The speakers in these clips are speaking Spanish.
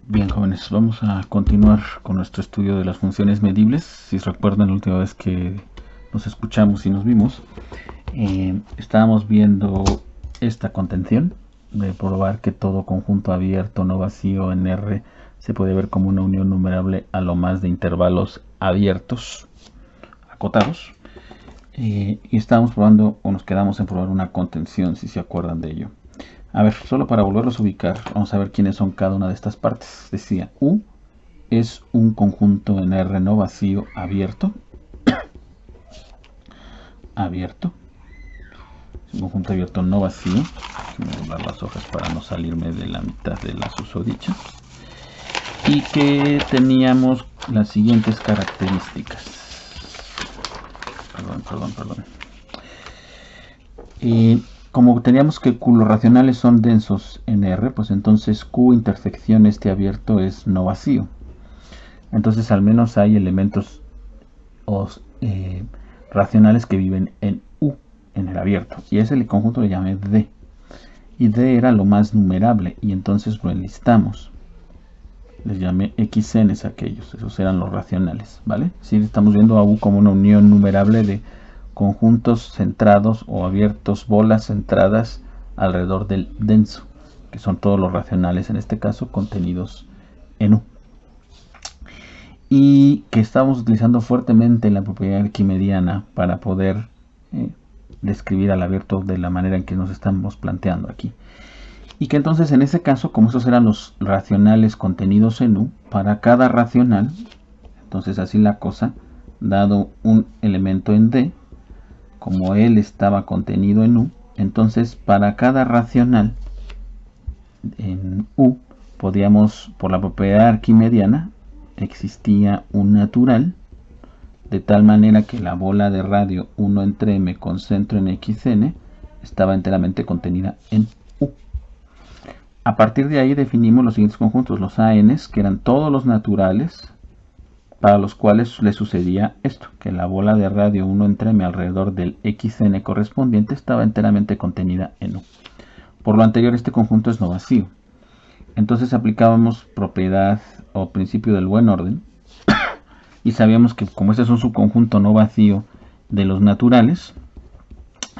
Bien, jóvenes, vamos a continuar con nuestro estudio de las funciones medibles. Si recuerdan la última vez que nos escuchamos y nos vimos, estábamos viendo esta contención de probar que todo conjunto abierto no vacío en R se puede ver como una unión numerable a lo más de intervalos abiertos, acotados. Y estábamos probando, o nos quedamos en probar una contención, si se acuerdan de ello. A ver, solo para volverlos a ubicar, vamos a ver quiénes son cada una de estas partes. Decía, U es un conjunto en R no vacío abierto. Abierto. Es un conjunto abierto no vacío. Voy a doblar las hojas para no salirme de la mitad de la susodicha. Y que teníamos las siguientes características. Perdón. Como teníamos que Q los racionales son densos en R, pues entonces Q intersección este abierto es no vacío. Entonces al menos hay elementos racionales que viven en U, en el abierto. Y ese el conjunto le llamé D. Y D era lo más numerable, y entonces lo enlistamos. Les llamé XNs aquellos, esos eran los racionales, ¿vale? Sí, estamos viendo a U como una unión numerable de conjuntos centrados o abiertos, bolas centradas alrededor del denso, que son todos los racionales en este caso contenidos en U, y que estamos utilizando fuertemente la propiedad arquimediana para poder describir al abierto de la manera en que nos estamos planteando aquí. Y que entonces en ese caso, como esos eran los racionales contenidos en U, para cada racional, entonces así la cosa, dado un elemento en D, como él estaba contenido en U, entonces para cada racional en U, podíamos, por la propiedad arquimediana, existía un natural, de tal manera que la bola de radio 1 entre M con centro en XN estaba enteramente contenida en U. A partir de ahí definimos los siguientes conjuntos, los ANs, que eran todos los naturales, para los cuales le sucedía esto, que la bola de radio 1 entre M alrededor del XN correspondiente estaba enteramente contenida en U. Por lo anterior, este conjunto es no vacío. Entonces aplicábamos propiedad o principio del buen orden y sabíamos que como este es un subconjunto no vacío de los naturales,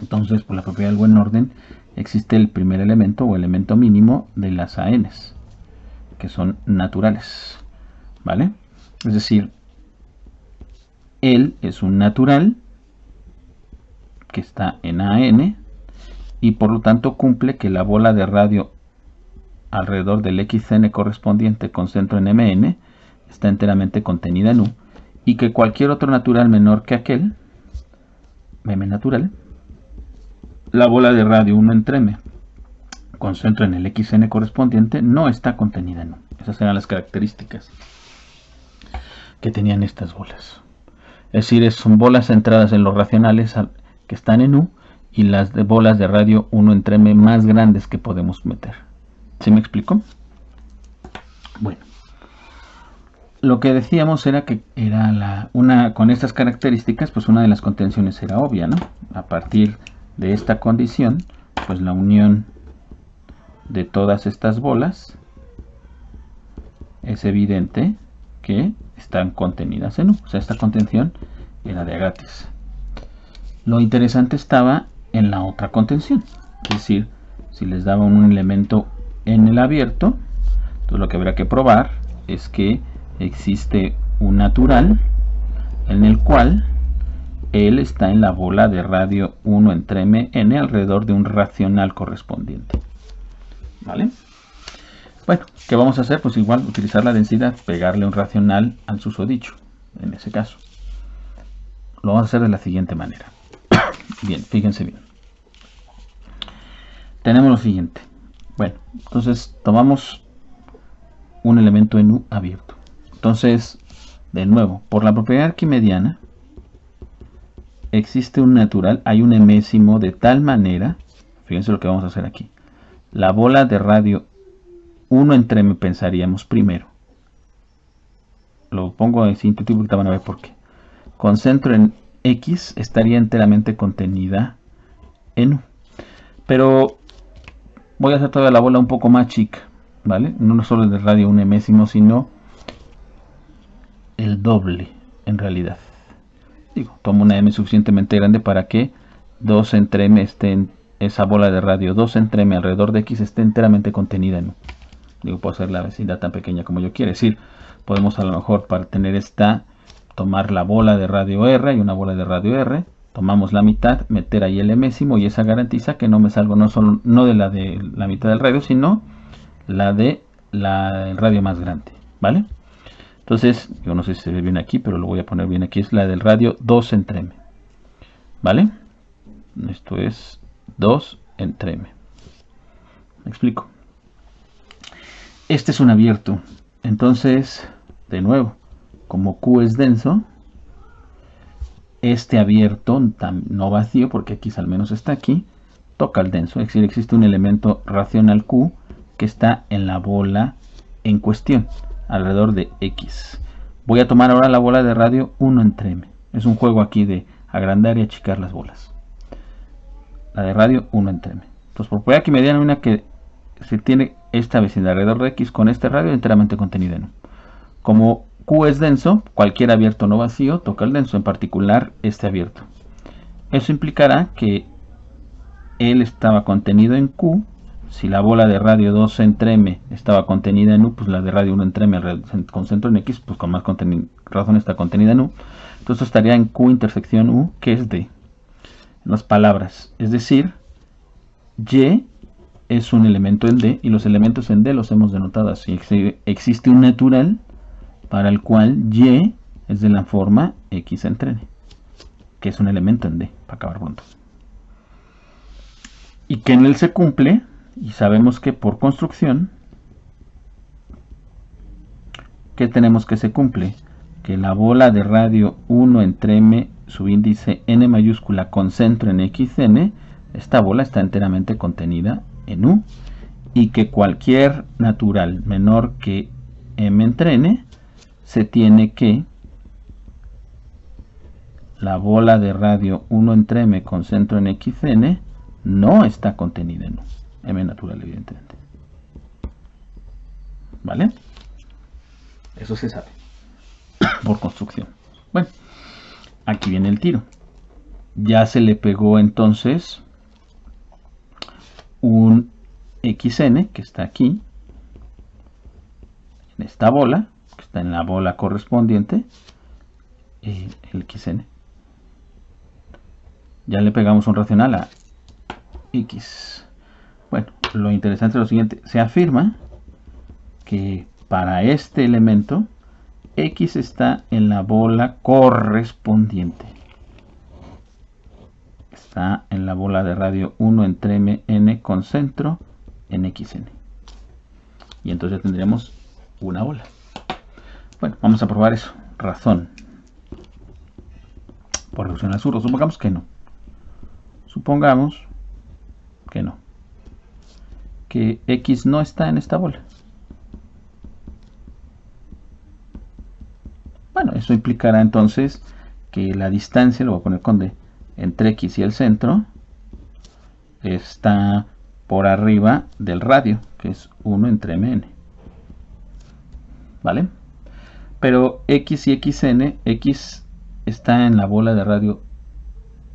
entonces por la propiedad del buen orden existe el primer elemento o elemento mínimo de las ANs, que son naturales, ¿vale? Es decir, él es un natural que está en AN y por lo tanto cumple que la bola de radio alrededor del XN correspondiente con centro en MN está enteramente contenida en U, y que cualquier otro natural menor que aquel, M natural, la bola de radio 1 entre M con centro en el XN correspondiente no está contenida en U. Esas eran las características que tenían estas bolas. Es decir, son bolas centradas en los racionales que están en U y las de bolas de radio 1 entre M más grandes que podemos meter. ¿Sí me explico? Bueno, lo que decíamos era que era con estas características, pues una de las contenciones era obvia, ¿no? A partir de esta condición, pues la unión de todas estas bolas es evidente que están contenidas en U. O sea, esta contención era de Agatis. Lo interesante estaba en la otra contención. Es decir, si les daba un elemento en el abierto, entonces lo que habrá que probar es que existe un natural en el cual él está en la bola de radio 1 entre MN alrededor de un racional correspondiente. ¿Vale? Bueno, ¿qué vamos a hacer? Pues igual utilizar la densidad, pegarle un racional al susodicho, en ese caso. Lo vamos a hacer de la siguiente manera. Bien, fíjense bien. Tenemos lo siguiente. Bueno, entonces tomamos un elemento en U abierto. Entonces, de nuevo, por la propiedad arquimediana, existe un natural, hay un emésimo de tal manera, fíjense lo que vamos a hacer aquí. La bola de radio 1 entre M pensaríamos primero. Lo pongo así intuitivo porque van a ver por qué. Con centro en X estaría enteramente contenida en U. Pero voy a hacer todavía la bola un poco más chica ¿vale? No solo el de radio 1 mésimo, sino el doble en realidad. Digo, tomo una m suficientemente grande para que 2 entre m esté esa bola de radio 2 entre m alrededor de x esté enteramente contenida en u. Digo, puedo hacer la vecindad tan pequeña como yo quiera. Es decir, podemos a lo mejor para tener esta, tomar la bola de radio r y una bola de radio r, tomamos la mitad, meter ahí el mésimo y esa garantiza que no me salgo no de la mitad del radio, sino la de el radio más grande, ¿vale? Entonces, yo no sé si se ve bien aquí, pero lo voy a poner bien aquí, es la del radio 2 entre m, ¿vale? Esto es 2 entre m. ¿Me explico? Este es un abierto, entonces, de nuevo, como Q es denso, este abierto no vacío, porque X al menos está aquí, toca el denso, es decir, existe un elemento racional Q que está en la bola en cuestión, alrededor de X. Voy a tomar ahora la bola de radio 1 entre m. Es un juego aquí de agrandar y achicar las bolas. La de radio 1 entre m. Entonces, por propiedad arquimediana, una que se tiene esta vecindad alrededor de X con este radio enteramente contenida en U. Como Q es denso, cualquier abierto no vacío toca el denso, en particular este abierto. Eso implicará que él estaba contenido en Q. Si la bola de radio 2 entre m estaba contenida en U, pues la de radio 1 entre m con centro en X, pues con más razón está contenida en U. Entonces estaría en Q intersección U, que es D. En las palabras, es decir, Y es un elemento en D, y los elementos en D los hemos denotado así. Existe un natural para el cual Y es de la forma X entre N, que es un elemento en D, para acabar pronto. Y que en él se cumple, y sabemos que por construcción, ¿qué tenemos que se cumple? Que la bola de radio 1 entre m subíndice n mayúscula con centro en xn, esta bola está enteramente contenida en U, y que cualquier natural menor que m entre n, se tiene que la bola de radio 1 entre m con centro en xn no está contenida en U. M natural, evidentemente. ¿Vale? Eso se sabe por construcción. Bueno, aquí viene el tiro. Ya se le pegó entonces un xn que está aquí, en esta bola, que está en la bola correspondiente, el xn. Ya le pegamos un racional a x. Bueno, lo interesante es lo siguiente. Se afirma que para este elemento X está en la bola correspondiente. Está en la bola de radio 1 entre mn con centro en xn. Y entonces tendríamos una bola. Bueno, vamos a probar eso. Razón. Por reducción al absurdo. Supongamos que no. Supongamos que no. Que X no está en esta bola. Bueno, eso implicará entonces que la distancia, lo voy a poner con D, entre X y el centro está por arriba del radio, que es 1 entre mn. ¿Vale? Pero X y xn, X está en la bola de radio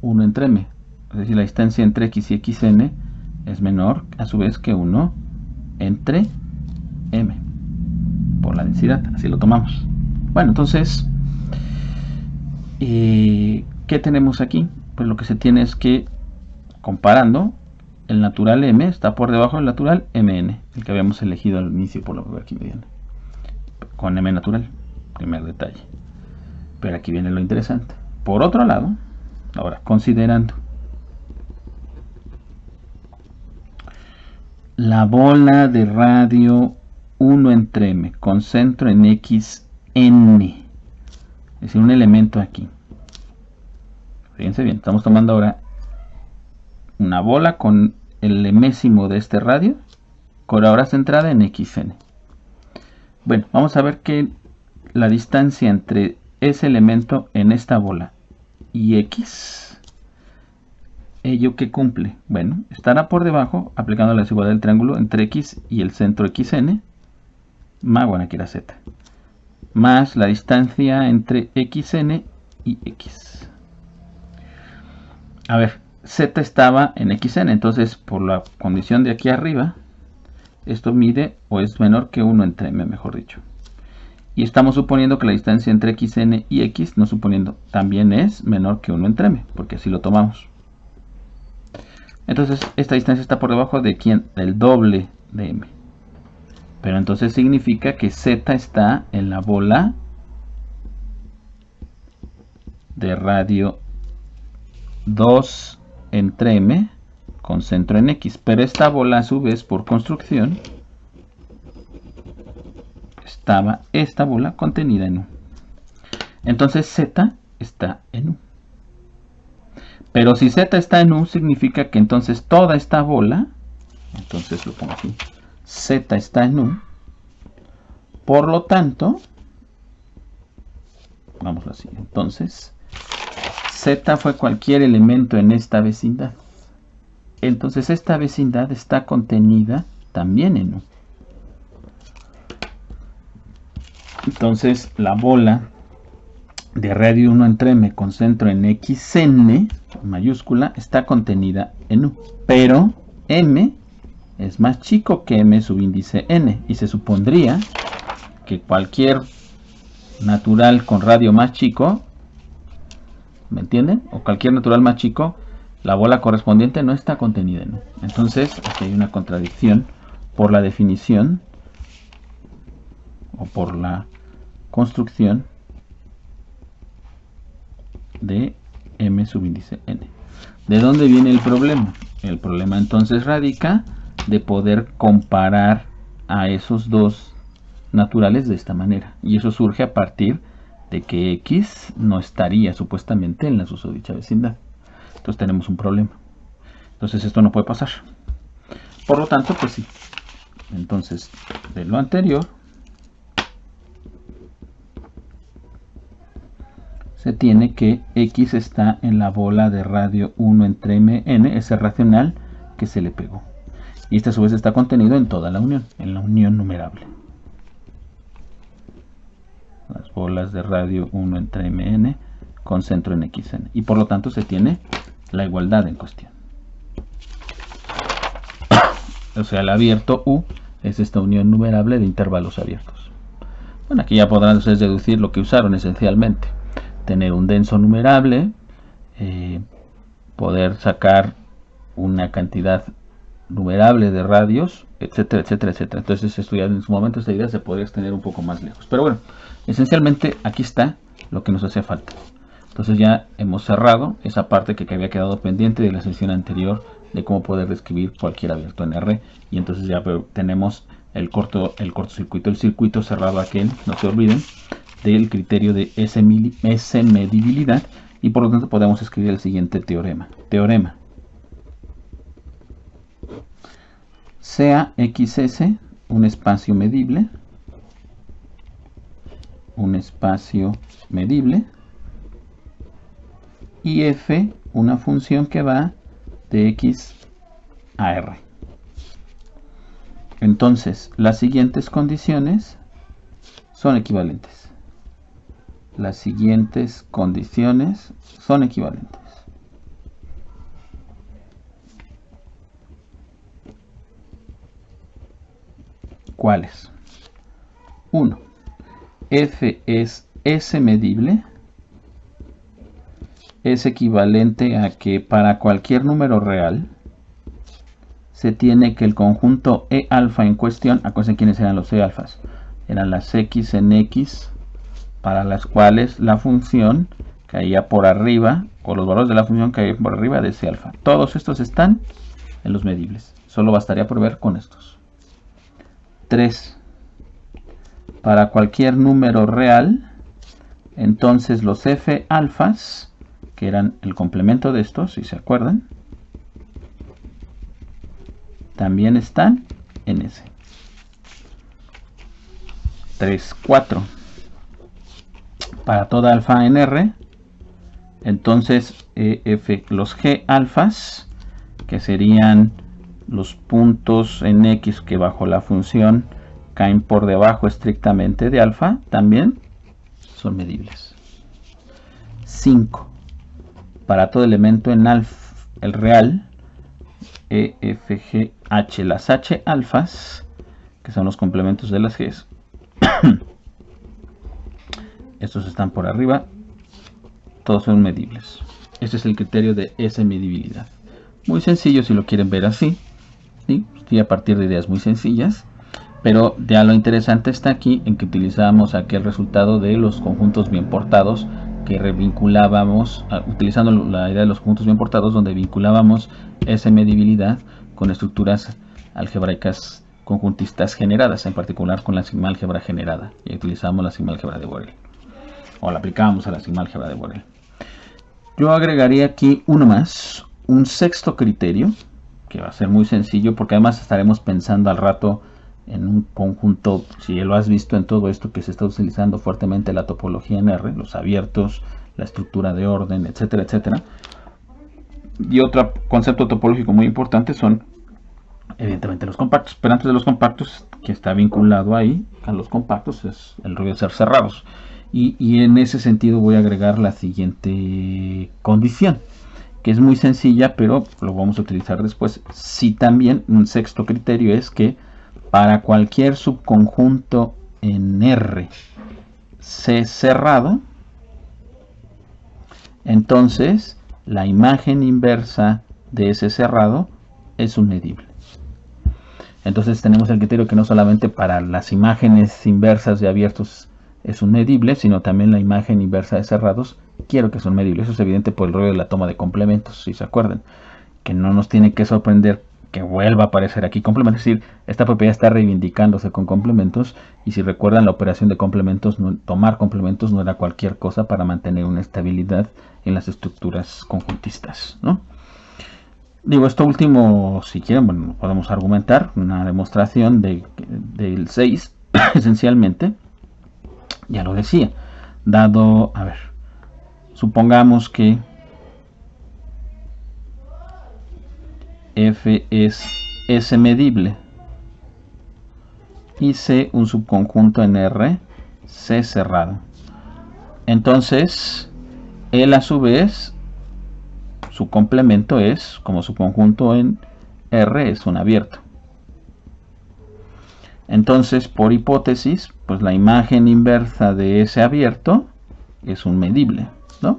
1 entre m. Es decir, la distancia entre X y xn es menor, a su vez, que 1 entre m, por la densidad, así lo tomamos. Bueno, entonces, ¿qué tenemos aquí? Pues lo que se tiene es que, comparando, el natural m está por debajo del natural mn, el que habíamos elegido al inicio por la prueba arquimediana, con m natural, primer detalle. Pero aquí viene lo interesante. Por otro lado, ahora, considerando la bola de radio 1 entre m con centro en xn, es decir, un elemento aquí. Fíjense bien, estamos tomando ahora una bola con el mésimo de este radio, con ahora centrada en xn. Bueno, vamos a ver que la distancia entre ese elemento en esta bola y x ¿Ello qué cumple? Bueno, estará por debajo, aplicando la desigualdad del triángulo entre x y el centro xn, más, bueno, aquí era z, más la distancia entre xn y x. A ver, z estaba en xn, entonces por la condición de aquí arriba, esto mide o es menor que 1 entre m, mejor dicho. Y estamos suponiendo que la distancia entre xn y x, no suponiendo, también es menor que 1 entre m, porque así lo tomamos. Entonces esta distancia está por debajo de ¿quién? Del doble de m. Pero entonces significa que z está en la bola de radio 2 entre m con centro en x. Pero esta bola a su vez por construcción estaba esta bola contenida en U. Entonces z está en U. Pero si z está en U, significa que entonces toda esta bola, entonces lo pongo así, z está en U. Por lo tanto, vamos así, entonces z fue cualquier elemento en esta vecindad. Entonces esta vecindad está contenida también en U. Entonces la bola de radio 1 entre m con centro en xn mayúscula está contenida en U, pero m es más chico que m subíndice n, y se supondría que cualquier natural con radio más chico, ¿me entienden? O cualquier natural más chico, la bola correspondiente no está contenida en U. Entonces aquí hay una contradicción por la definición o por la construcción de m subíndice n. ¿De dónde viene el problema? El problema entonces radica de poder comparar a esos dos naturales de esta manera. Y eso surge a partir de que x no estaría supuestamente en la susodicha vecindad. Entonces tenemos un problema. Entonces esto no puede pasar. Por lo tanto, pues sí. Entonces, de lo anterior, se tiene que x está en la bola de radio 1 entre mn, ese racional que se le pegó. Y este a su vez está contenido en toda la unión, en la unión numerable. Las bolas de radio 1 entre mn con centro en xn. Y por lo tanto se tiene la igualdad en cuestión. O sea, el abierto U es esta unión numerable de intervalos abiertos. Bueno, aquí ya podrán ustedes deducir lo que usaron esencialmente. Tener un denso numerable, poder sacar una cantidad numerable de radios, etcétera, etcétera, etcétera. Entonces, estudiar en su momento esta idea se podría extender un poco más lejos. Pero bueno, esencialmente aquí está lo que nos hace falta. Entonces ya hemos cerrado esa parte que había quedado pendiente de la sesión anterior de cómo poder describir cualquier abierto en R. Y entonces ya tenemos el cortocircuito, el circuito cerrado aquel, no se olviden, del criterio de S medibilidad, y por lo tanto podemos escribir el siguiente teorema. Teorema. Sea XS un espacio medible, y F una función que va de X a R. Entonces, las siguientes condiciones son equivalentes. Las siguientes condiciones son equivalentes. ¿Cuáles? 1. F es S medible. Es equivalente a que para cualquier número real se tiene que el conjunto E alfa en cuestión, acuérdense quiénes eran los E alfas, eran las X en X, para las cuales la función caía por arriba, o los valores de la función caían por arriba de ese alfa. Todos estos están en los medibles. Solo bastaría por ver con estos. 3. Para cualquier número real, entonces los F alfas, que eran el complemento de estos, si se acuerdan, también están en S. 3, 4. Para toda alfa en R, entonces los G alfas, que serían los puntos en X que bajo la función caen por debajo estrictamente de alfa, también son medibles. 5. Para todo elemento en alfa, el real, E, F, G, H, las H alfas, que son los complementos de las Gs, estos están por arriba, todos son medibles. Este es el criterio de S medibilidad. Muy sencillo si lo quieren ver así, ¿sí? Estoy a partir de ideas muy sencillas, pero ya lo interesante está aquí en que utilizamos aquel resultado de los conjuntos bien portados que revinculábamos, utilizando la idea de los conjuntos bien portados, donde vinculábamos S medibilidad con estructuras algebraicas conjuntistas generadas, en particular con la sigma álgebra generada, y utilizamos la sigma álgebra de Borel, o la aplicábamos a la sigma álgebra de Borel. Yo agregaría aquí uno más, un sexto criterio, que va a ser muy sencillo, porque además estaremos pensando al rato en un conjunto, si lo has visto en todo esto que se está utilizando fuertemente la topología en R, los abiertos, la estructura de orden, etcétera, etcétera. Y otro concepto topológico muy importante son, evidentemente, los compactos. Pero antes de los compactos, que está vinculado ahí a los compactos, es el rollo de ser cerrados. Y en ese sentido voy a agregar la siguiente condición, que es muy sencilla, pero lo vamos a utilizar después. Si también un sexto criterio es que para cualquier subconjunto en R C cerrado, entonces la imagen inversa de ese cerrado es un medible. Entonces tenemos el criterio que no solamente para las imágenes inversas de abiertos es un medible, sino también la imagen inversa de cerrados quiero que son medibles. Eso es evidente por el rollo de la toma de complementos, si se acuerdan, que no nos tiene que sorprender que vuelva a aparecer aquí complemento, es decir, esta propiedad está reivindicándose con complementos, y si recuerdan la operación de complementos, tomar complementos no era cualquier cosa para mantener una estabilidad en las estructuras conjuntistas, ¿no? Digo, esto último, si quieren, bueno, podemos argumentar una demostración del 6, esencialmente, ya lo decía, dado, a ver, supongamos que F es S medible y C un subconjunto en R C cerrado. Entonces, él a su vez, su complemento es, como subconjunto en R es un abierto. Entonces, por hipótesis, pues la imagen inversa de ese abierto es un medible, ¿no?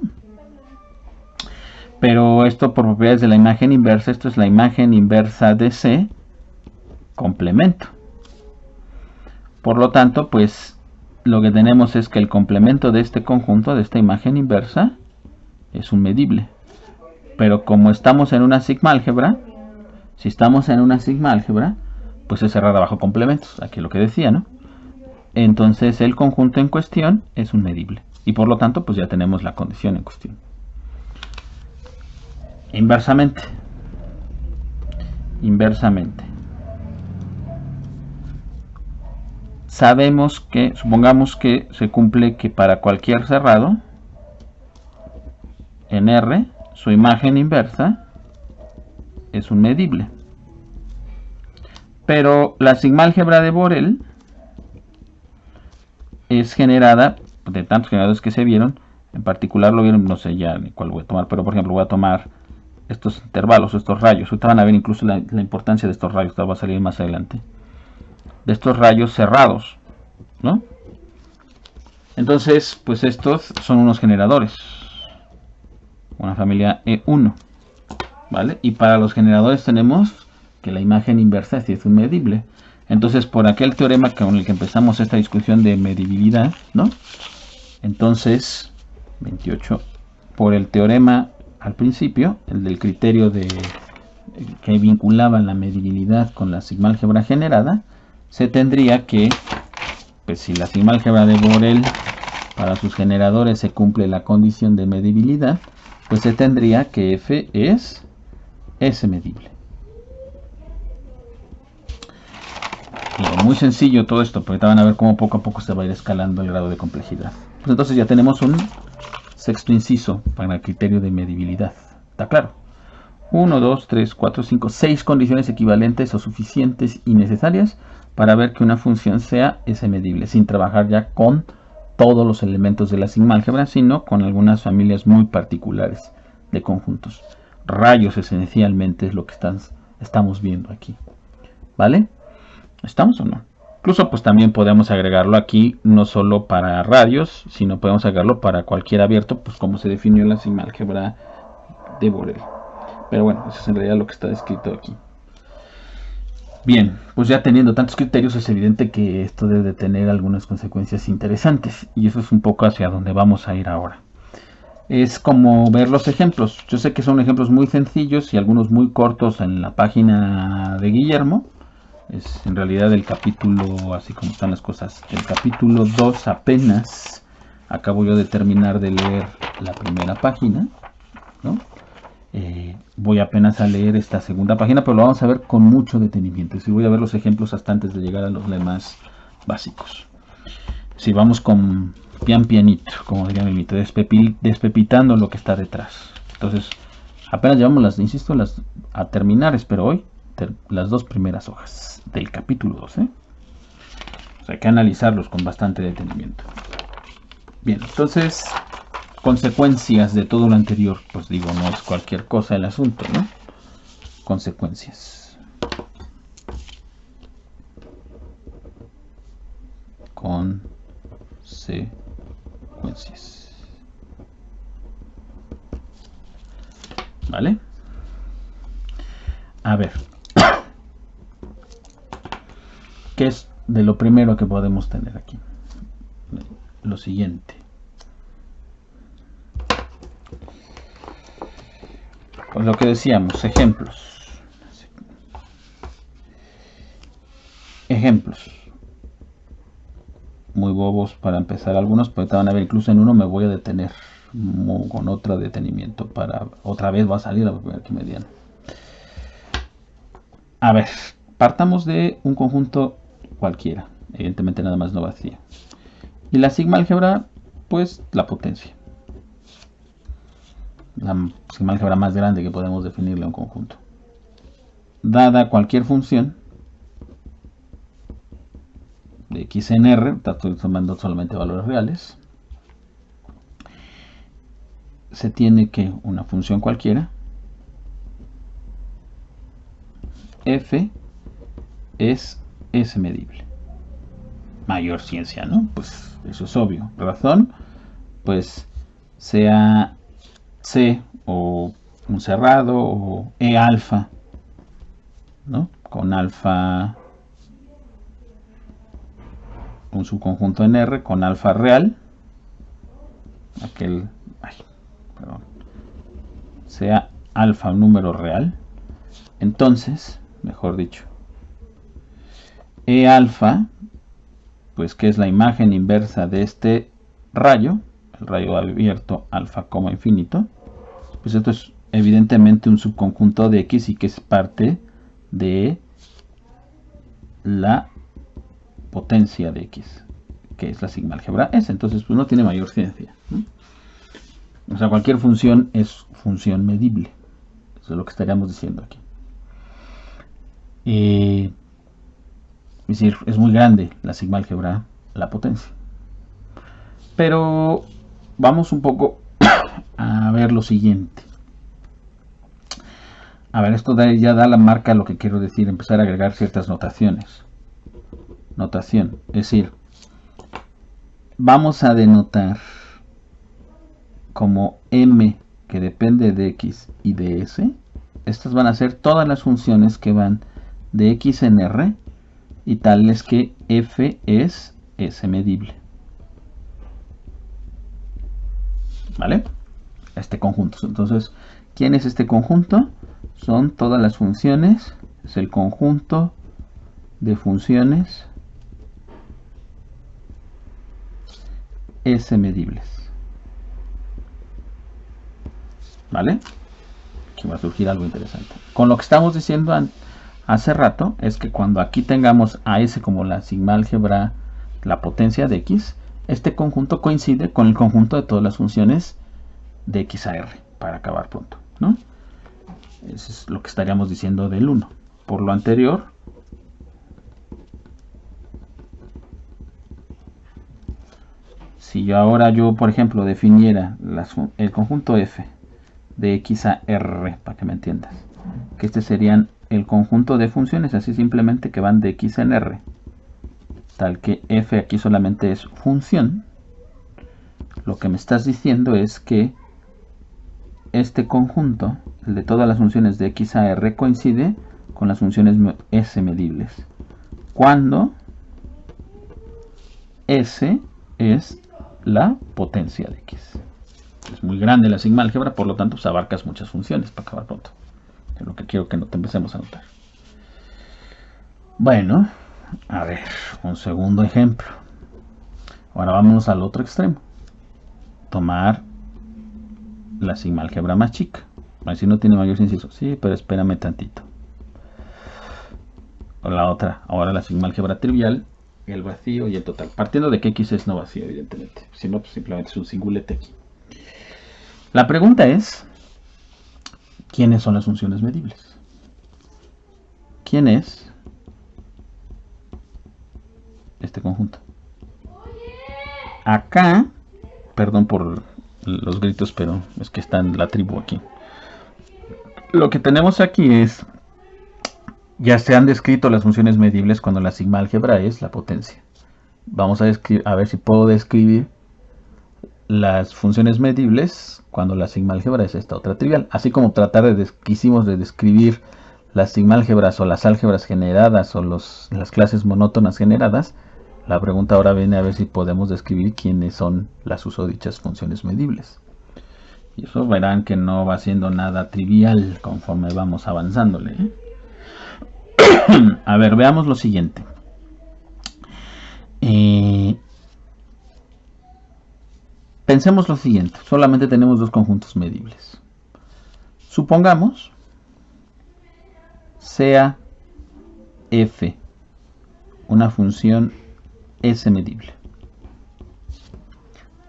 Pero esto por propiedades de la imagen inversa, esto es la imagen inversa de C complemento. Por lo tanto, pues lo que tenemos es que el complemento de este conjunto, de esta imagen inversa, es un medible. Pero como estamos en una sigma álgebra, si estamos en una sigma álgebra, pues es cerrada bajo complementos, aquí lo que decía, ¿no? Entonces el conjunto en cuestión es un medible. Y por lo tanto, pues ya tenemos la condición en cuestión. Inversamente, sabemos que, supongamos que se cumple que para cualquier cerrado en R, su imagen inversa es un medible. Pero la sigma álgebra de Borel es generada de tantos generadores que se vieron. En particular lo vieron, no sé ya ni cuál voy a tomar, pero por ejemplo voy a tomar estos intervalos, estos rayos. Ahorita van a ver incluso la importancia de estos rayos, esto va a salir más adelante. De estos rayos cerrados, ¿no? Entonces, pues estos son unos generadores, una familia E1, ¿vale? Y para los generadores tenemos que la imagen inversa es un medible. Entonces, por aquel teorema con el que empezamos esta discusión de medibilidad, ¿no? Entonces, 28, por el teorema al principio, el del criterio de que vinculaba la medibilidad con la sigma álgebra generada, se tendría que, pues si la sigma álgebra de Borel para sus generadores se cumple la condición de medibilidad, pues se tendría que F es S medible. Y muy sencillo todo esto, porque van a ver cómo poco a poco se va a ir escalando el grado de complejidad. Pues entonces ya tenemos un sexto inciso para el criterio de medibilidad. ¿Está claro? 1, 2, 3, 4, 5, 6 condiciones equivalentes o suficientes y necesarias para ver que una función sea S-medible, sin trabajar ya con todos los elementos de la sigma álgebra, sino con algunas familias muy particulares de conjuntos. Rayos esencialmente es lo que estamos viendo aquí. ¿Vale? ¿Estamos o no? Incluso pues también podemos agregarlo aquí, no solo para radios, sino podemos agregarlo para cualquier abierto, pues como se definió la sigma álgebra de Borel. Pero bueno, eso es en realidad lo que está descrito aquí. Bien, pues ya teniendo tantos criterios es evidente que esto debe de tener algunas consecuencias interesantes. Y eso es un poco hacia donde vamos a ir ahora. Es como ver los ejemplos. Yo sé que son ejemplos muy sencillos y algunos muy cortos en la página de Guillermo. Es en realidad el capítulo, así como están las cosas, el capítulo 2 apenas. Acabo yo de terminar de leer la primera página, ¿no? Voy apenas a leer esta segunda página, pero lo vamos a ver con mucho detenimiento. Y voy a ver los ejemplos hasta antes de llegar a los lemas básicos. Si vamos con pianito, como diría mi mito, despepitando lo que está detrás. Entonces, apenas llevamos insisto, a terminar, espero hoy, las dos primeras hojas del capítulo 2. O sea, hay que analizarlos con bastante detenimiento. Bien, entonces, consecuencias de todo lo anterior, pues digo, no es cualquier cosa el asunto, ¿no? Consecuencias. Consecuencias. ¿Vale? A ver. ¿Qué es de lo primero que podemos tener aquí? Lo siguiente. Pues lo que decíamos, ejemplos. Ejemplos. Muy bobos para empezar algunos, pero te van a ver, incluso en uno me voy a detener con otro detenimiento para otra vez va a salir la primera mediana. A ver, partamos de un conjunto cualquiera, evidentemente nada más no vacío. Y la sigma álgebra, pues la potencia. La sigma álgebra más grande que podemos definirle a un conjunto. Dada cualquier función de x en r, estoy tomando solamente valores reales, se tiene que una función cualquiera, f es S-medible. Mayor ciencia, ¿no? Pues eso es obvio. Razón, pues sea C o un cerrado o E alfa, ¿no? Con alfa, un subconjunto en R con alfa real, sea alfa un número real, entonces, mejor dicho, E alfa, pues que es la imagen inversa de este rayo, el rayo abierto alfa, infinito, pues esto es evidentemente un subconjunto de X y que es parte de la potencia de X, que es la sigma álgebra S. Entonces pues no tiene mayor ciencia, ¿no? O sea, cualquier función es función medible. Eso es lo que estaríamos diciendo aquí. Es decir, es muy grande la sigma álgebra, la potencia. Pero vamos un poco a ver lo siguiente. A ver, esto ya da la marca a lo que quiero decir, empezar a agregar ciertas notaciones. Notación, es decir, vamos a denotar como m que depende de x y de s. Estas van a ser todas las funciones que van de x en r y tales que f es S-medible. ¿Vale? Este conjunto. Entonces, ¿quién es este conjunto? Son todas las funciones, es el conjunto de funciones S-medibles. ¿Vale? Aquí va a surgir algo interesante. Con lo que estamos diciendo hace rato, es que cuando aquí tengamos a S como la sigma álgebra, la potencia de X, este conjunto coincide con el conjunto de todas las funciones de x a r, para acabar pronto, ¿no? Eso es lo que estaríamos diciendo del 1. Por lo anterior, si ahora yo, por ejemplo, definiera el conjunto f de x a r, para que me entiendas, que este serían el conjunto de funciones, así simplemente que van de x en r, tal que f aquí solamente es función, lo que me estás diciendo es que este conjunto, el de todas las funciones de x a r, coincide con las funciones s medibles, cuando s es la potencia de x. Es muy grande la sigma álgebra, por lo tanto pues, abarcas muchas funciones para acabar pronto. Es lo que quiero que te empecemos a notar. Bueno, a ver, un segundo ejemplo. Ahora vámonos al otro extremo. Tomar la sigma álgebra más chica. Así no tiene mayor inciso. Sí, pero espérame tantito. O la otra, ahora la sigma álgebra trivial, el vacío y el total. Partiendo de que x es no vacío, evidentemente. Si no, pues simplemente es un singulete aquí. La pregunta es, ¿quiénes son las funciones medibles? ¿Quién es este conjunto? Acá, perdón por los gritos, pero es que está en la tribu aquí. Lo que tenemos aquí es, ya se han descrito las funciones medibles cuando la sigma álgebra es la potencia. Vamos a ver si puedo describir las funciones medibles cuando la sigma álgebra es esta otra trivial. Así como quisimos de describir las sigma álgebras o las álgebras generadas o las clases monótonas generadas, la pregunta ahora viene a ver si podemos describir quiénes son las susodichas funciones medibles. Y eso verán que no va siendo nada trivial conforme vamos avanzándole, ¿eh? A ver, veamos lo siguiente. Pensemos lo siguiente, solamente tenemos dos conjuntos medibles. Supongamos sea f una función s medible,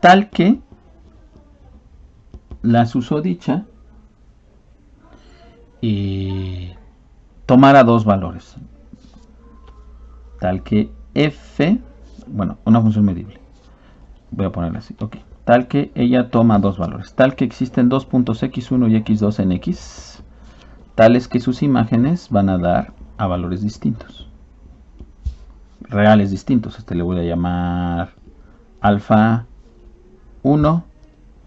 tal que la susodicha tomara dos valores, tal que f, bueno, una función medible, voy a ponerla así, ok, tal que ella toma dos valores, tal que existen dos puntos x1 y x2 en x, tales que sus imágenes van a dar a valores distintos, reales distintos. Este le voy a llamar alfa 1,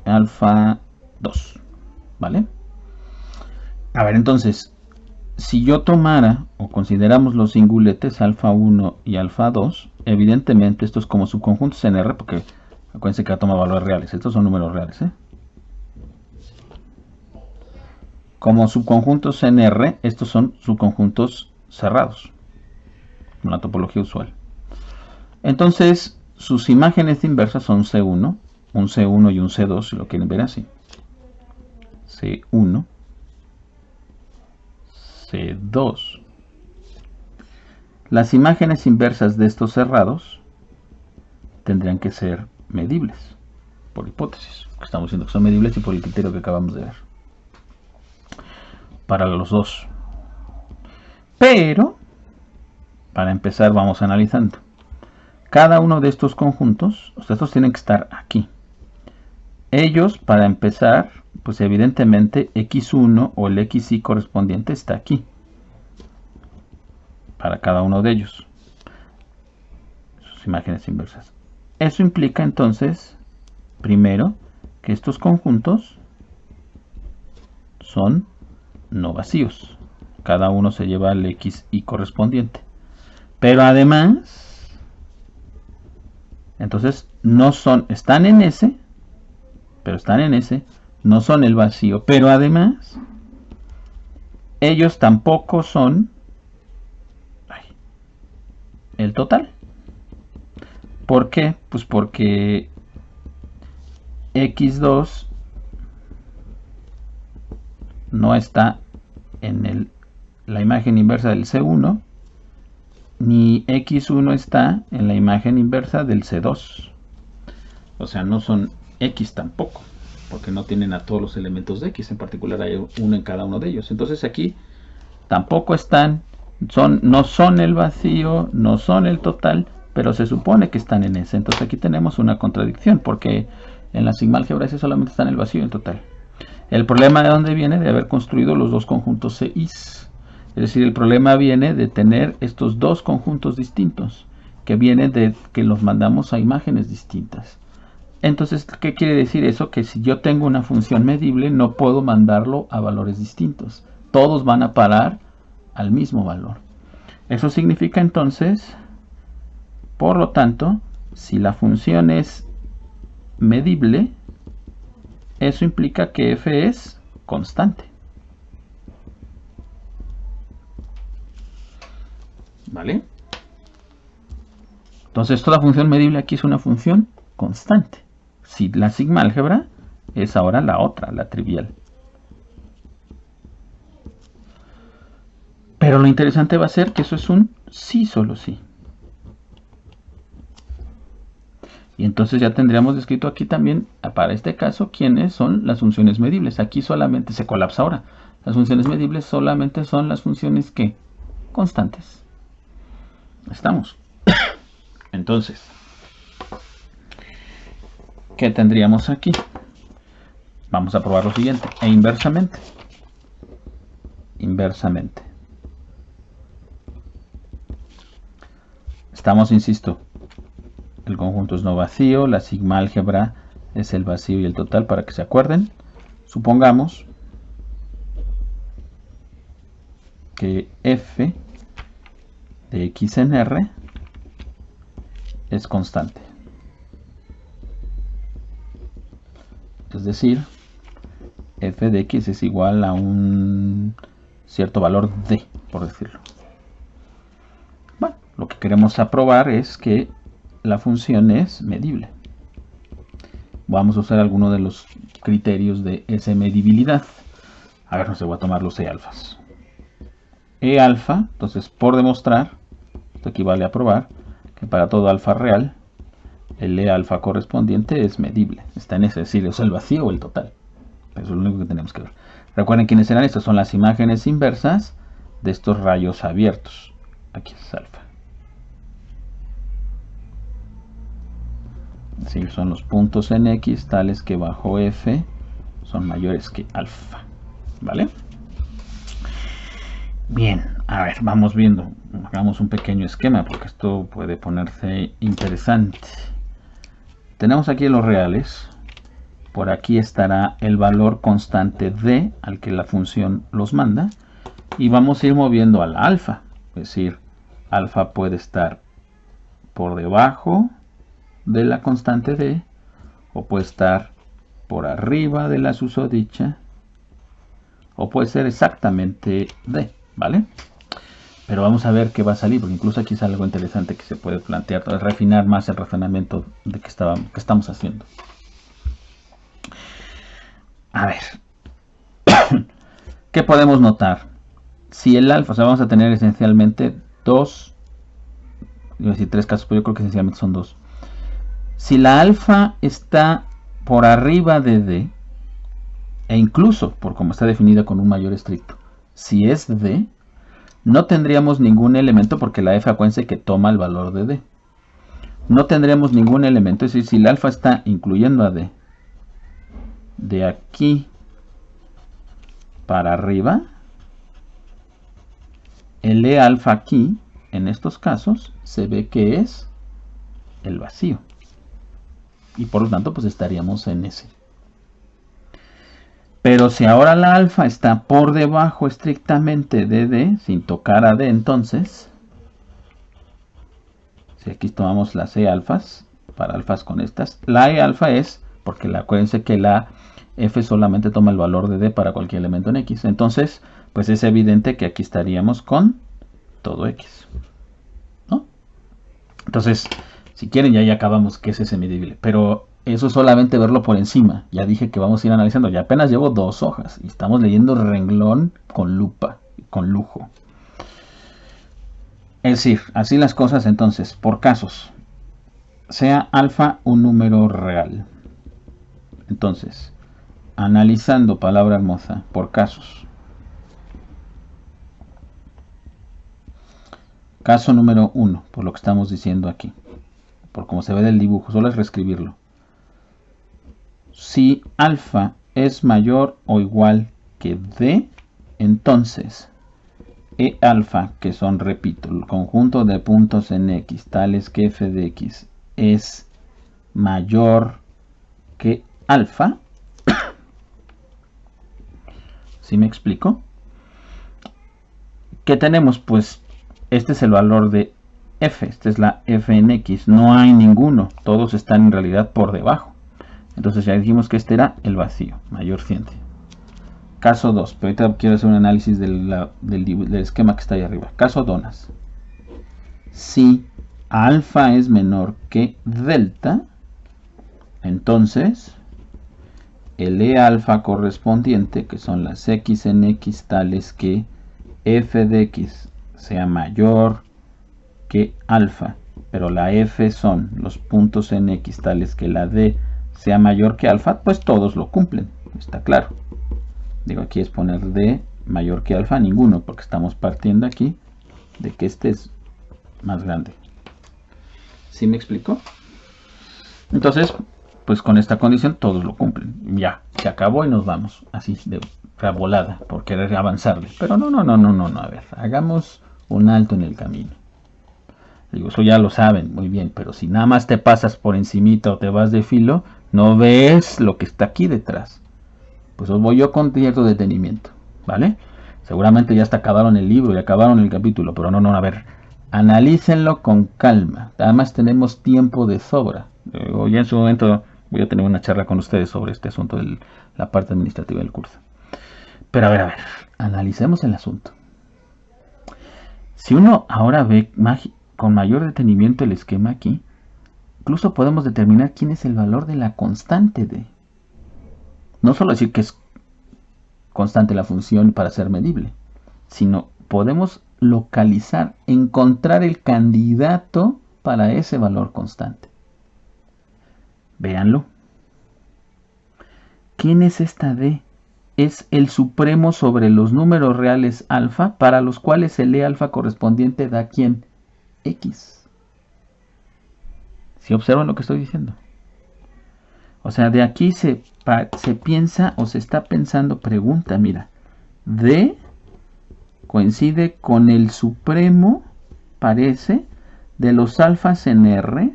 alfa 2, ¿vale? A ver, entonces, si yo tomara o consideramos los singuletes alfa 1 y alfa 2, evidentemente esto es como subconjuntos en R, porque acuérdense que toma valores reales, estos son números reales, ¿eh? Como subconjuntos en R, estos son subconjuntos cerrados, con la topología usual. Entonces, sus imágenes inversas son C1, un C1 y un C2, si lo quieren ver así. C1, C2. Las imágenes inversas de estos cerrados tendrían que ser medibles, por hipótesis. Estamos diciendo que son medibles y por el criterio que acabamos de ver. Para los dos. Pero, para empezar, vamos analizando. Cada uno de estos conjuntos, estos tienen que estar aquí. Ellos, para empezar, pues evidentemente x1 o el xi correspondiente está aquí. Para cada uno de ellos. Sus imágenes inversas. Eso implica entonces, primero, que estos conjuntos son no vacíos. Cada uno se lleva el xi correspondiente. Pero además, entonces no son, están en S, no son el vacío. Pero además, ellos tampoco son el total. ¿Por qué? Pues porque x2 no está en la imagen inversa del C1, ni x1 está en la imagen inversa del C2. O sea, no son x tampoco. porque no tienen a todos los elementos de X, en particular hay uno en cada uno de ellos. Entonces aquí tampoco están, no son el vacío, no son el total, pero se supone que están en ese. Entonces aquí tenemos una contradicción, porque en la sigma álgebra ese solamente está en el vacío y en total. El problema de dónde viene de haber construido los dos conjuntos CIs. Es decir, el problema viene de tener estos dos conjuntos distintos, que vienen de que los mandamos a imágenes distintas. Entonces, ¿qué quiere decir eso? Que si yo tengo una función medible, no puedo mandarlo a valores distintos. Todos van a parar al mismo valor. Eso significa entonces, por lo tanto, si la función es medible, eso implica que f es constante. ¿Vale? Entonces toda función medible aquí es una función constante. Si la sigma álgebra es ahora la otra, la trivial. Pero lo interesante va a ser que eso es un sí, solo sí. Y entonces ya tendríamos descrito aquí también, para este caso, quiénes son las funciones medibles. Aquí solamente se colapsa ahora. Las funciones medibles solamente son las funciones que constantes. Estamos. Entonces, ¿qué tendríamos aquí? Vamos a probar lo siguiente. E inversamente. Inversamente. Estamos, insisto, el conjunto es no vacío, la sigma álgebra es el vacío y el total, para que se acuerden. Supongamos que f de x en R es constante. Es decir, f de x es igual a un cierto valor d, por decirlo. Bueno, lo que queremos aprobar es que la función es medible. Vamos a usar alguno de los criterios de esa medibilidad. A ver, no sé, voy a tomar los E alfas. E alfa, entonces por demostrar, esto equivale a probar que para todo alfa real, el E alfa correspondiente es medible. Está en ese, es decir, es el vacío o el total. Eso es lo único que tenemos que ver. Recuerden quiénes eran estos, son las imágenes inversas de estos rayos abiertos. Aquí es alfa. Sí, son los puntos en X tales que bajo F son mayores que alfa. ¿Vale? Bien, a ver, vamos viendo. Hagamos un pequeño esquema porque esto puede ponerse interesante. Tenemos aquí los reales. Por aquí estará el valor constante d al que la función los manda. Y vamos a ir moviendo a la alfa. Es decir, alfa puede estar por debajo de la constante d, o puede estar por arriba de la susodicha, o puede ser exactamente d, ¿vale? Pero vamos a ver qué va a salir, porque incluso aquí sale algo interesante que se puede plantear, refinar más el razonamiento de que estamos haciendo. A ver, ¿qué podemos notar? Si el alfa, o sea, vamos a tener esencialmente dos, iba a decir tres casos, pero yo creo que esencialmente son dos. Si la alfa está por arriba de d, e incluso por como está definida con un mayor estricto, si es d, no tendríamos ningún elemento, porque la f, acuérdense que toma el valor de d. No tendríamos ningún elemento, es decir, si el alfa está incluyendo a d, de aquí para arriba, el e alfa aquí, en estos casos, se ve que es el vacío. Y por lo tanto, pues estaríamos en ese. Pero si ahora la alfa está por debajo estrictamente de d, sin tocar a d, entonces, si aquí tomamos las e alfas, para alfas con estas, la e alfa es, porque acuérdense que la f solamente toma el valor de d para cualquier elemento en x. Entonces, pues es evidente que aquí estaríamos con todo x, ¿no? Entonces, si quieren, ya acabamos que es ese medible. Pero eso solamente verlo por encima. Ya dije que vamos a ir analizando. Ya apenas llevo 2 hojas. Y estamos leyendo renglón con lupa, con lujo. Es decir, así las cosas entonces, por casos. Sea alfa un número real. Entonces, analizando, palabra hermosa, por casos. Caso número 1, por lo que estamos diciendo aquí, por como se ve del dibujo, solo es reescribirlo. Si alfa es mayor o igual que D, entonces E alfa, que son, repito, el conjunto de puntos en X, tales que f de X es mayor que alfa. ¿Sí me explico? ¿Qué tenemos? Pues este es el valor de f, esta es la f en X, no hay ninguno, todos están en realidad por debajo. Entonces ya dijimos que este era el vacío, mayor ciencia. Caso 2, pero ahorita quiero hacer un análisis del esquema que está ahí arriba. Caso donas. Si alfa es menor que delta, entonces el E alfa correspondiente, que son las X en X tales que f de X sea mayor que alfa, pero la f son los puntos en X tales que la D sea mayor que alfa, pues todos lo cumplen, está claro. Digo, aquí es poner D mayor que alfa, ninguno, porque estamos partiendo aquí de que este es más grande. ¿Sí me explico? Entonces, pues con esta condición todos lo cumplen. Ya, se acabó y nos vamos, así de volada, por querer avanzarle. Pero no, a ver, hagamos un alto en el camino. Digo, eso ya lo saben, muy bien, pero si nada más te pasas por encimita o te vas de filo, no ves lo que está aquí detrás. Pues os voy yo con cierto detenimiento, ¿vale? Seguramente ya hasta acabaron el libro y acabaron el capítulo, pero no, a ver, analícenlo con calma. Además tenemos tiempo de sobra. Ya en su momento voy a tener una charla con ustedes sobre este asunto de la parte administrativa del curso. Pero a ver, analicemos el asunto. Si uno ahora ve con mayor detenimiento el esquema aquí, incluso podemos determinar quién es el valor de la constante de. No solo decir que es constante la función para ser medible, sino podemos localizar, encontrar el candidato para ese valor constante. Véanlo. ¿Quién es esta D? Es el supremo sobre los números reales alfa, para los cuales el E alfa correspondiente da ¿quién? X. ¿Sí observan lo que estoy diciendo? O sea, de aquí se piensa o se está pensando, pregunta, mira, D coincide con el supremo, parece, de los alfas en R,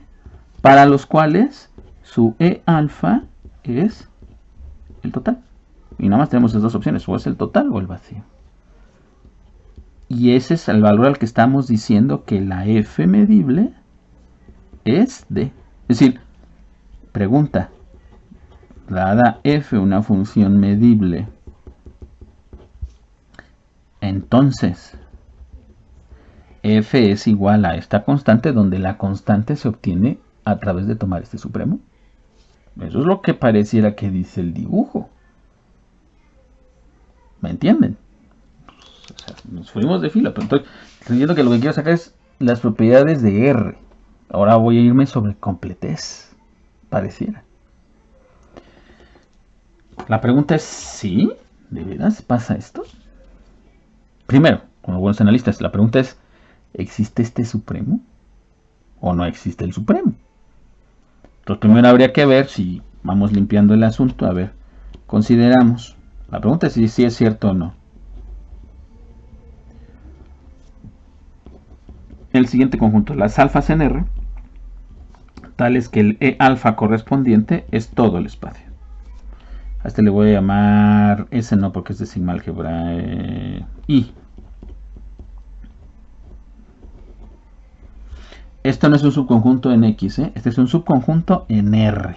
para los cuales su E alfa es el total. Y nada más tenemos esas dos opciones, o es el total o el vacío. Y ese es el valor al que estamos diciendo que la F medible es D. Es decir, pregunta, dada f una función medible, entonces f es igual a esta constante, donde la constante se obtiene a través de tomar este supremo. Eso es lo que pareciera que dice el dibujo. ¿Me entienden? O sea, nos fuimos de fila, pero estoy diciendo que lo que quiero sacar es las propiedades de R. Ahora voy a irme sobre completez, pareciera. La pregunta es, ¿sí? ¿De veras pasa esto? Primero, como buenos analistas, la pregunta es, ¿existe este supremo? ¿O no existe el supremo? Entonces primero habría que ver si vamos limpiando el asunto. A ver, consideramos. La pregunta es si es cierto o no. El siguiente conjunto, las alfas en R, tales que el E alfa correspondiente es todo el espacio. A este le voy a llamar S, no, porque es de sigma álgebra, I. Esto no es un subconjunto en X, este es un subconjunto en R.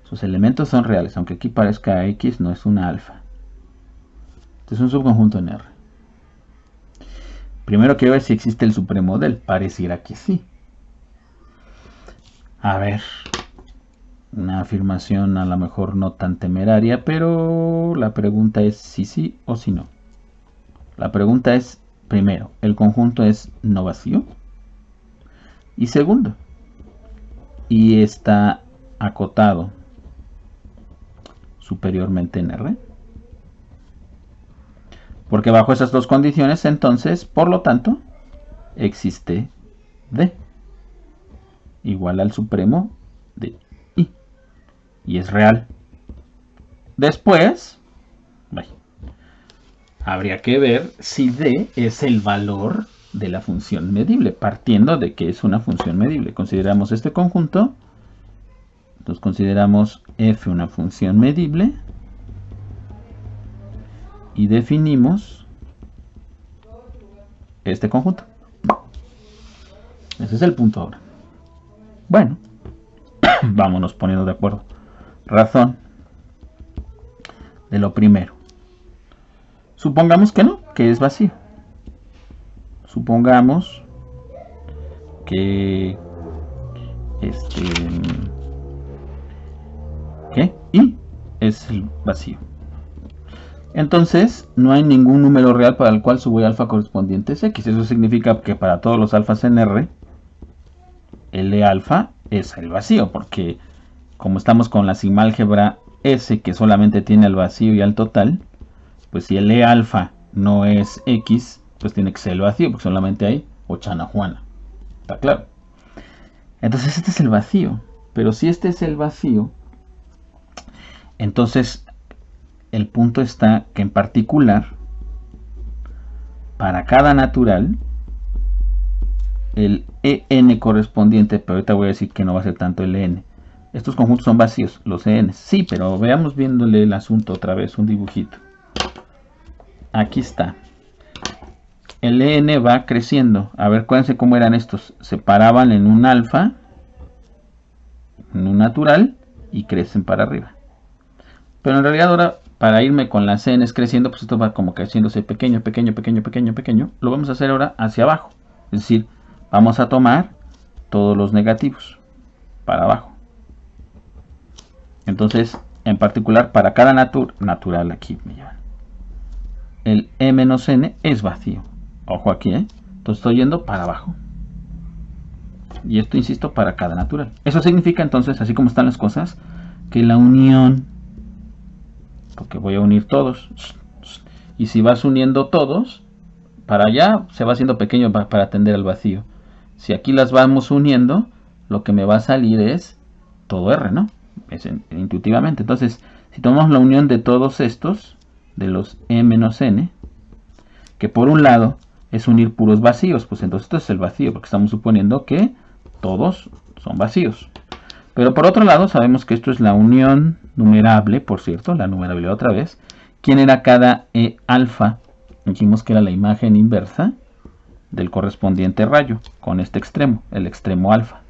Sus elementos son reales, aunque aquí parezca X, no es una alfa. Este es un subconjunto en R. Primero quiero ver si existe el supremo del, pareciera que sí. A ver, una afirmación a lo mejor no tan temeraria, pero la pregunta es si sí o si no. La pregunta es, primero, ¿el conjunto es no vacío? Y segundo, y está acotado superiormente en R. Porque bajo esas dos condiciones, entonces, por lo tanto, existe D igual al supremo de I. Y es real. Después, habría que ver si D es el valor de la función medible, partiendo de que es una función medible. Consideramos este conjunto, entonces consideramos f una función medible y definimos este conjunto. Ese es el punto ahora. Bueno, vámonos poniendo de acuerdo. Razón de lo primero. Supongamos que no, que es vacío. Supongamos que I es el vacío. Entonces, no hay ningún número real para el cual su huella alfa correspondiente es X. Eso significa que para todos los alfas en R, L alfa es el vacío, porque como estamos con la sigma-álgebra S, que solamente tiene al vacío y al total, pues si el E alfa no es X, pues tiene que ser el vacío, porque solamente hay Ochana Juana. ¿Está claro? Entonces este es el vacío. Pero si este es el vacío, entonces el punto está que en particular, para cada natural, el EN correspondiente, pero ahorita voy a decir que no va a ser tanto el EN. Estos conjuntos son vacíos, los EN. Sí, pero veamos viéndole el asunto otra vez, un dibujito. Aquí está. El EN va creciendo. A ver, acuérdense cómo eran estos. Se paraban en un alfa, en un natural, y crecen para arriba. Pero en realidad ahora, para irme con las N's creciendo, pues esto va como creciéndose pequeño, pequeño, pequeño, pequeño, pequeño. Lo vamos a hacer ahora hacia abajo. Es decir, vamos a tomar todos los negativos para abajo. Entonces, en particular, para cada natural, aquí me llevan, el E menos N es vacío. Ojo aquí, Entonces estoy yendo para abajo. Y esto, insisto, para cada natural. Eso significa entonces, así como están las cosas, que la unión, porque voy a unir todos, y si vas uniendo todos, para allá se va haciendo pequeño para atender al vacío. Si aquí las vamos uniendo, lo que me va a salir es todo R, ¿no? Es intuitivamente. Entonces, si tomamos la unión de todos estos, de los E menos N, que por un lado es unir puros vacíos, pues entonces esto es el vacío, porque estamos suponiendo que todos son vacíos. Pero por otro lado, sabemos que esto es la unión numerable, por cierto, la numerabilidad otra vez. ¿Quién era cada E alfa? Dijimos que era la imagen inversa del correspondiente rayo, con este extremo, el extremo alfa.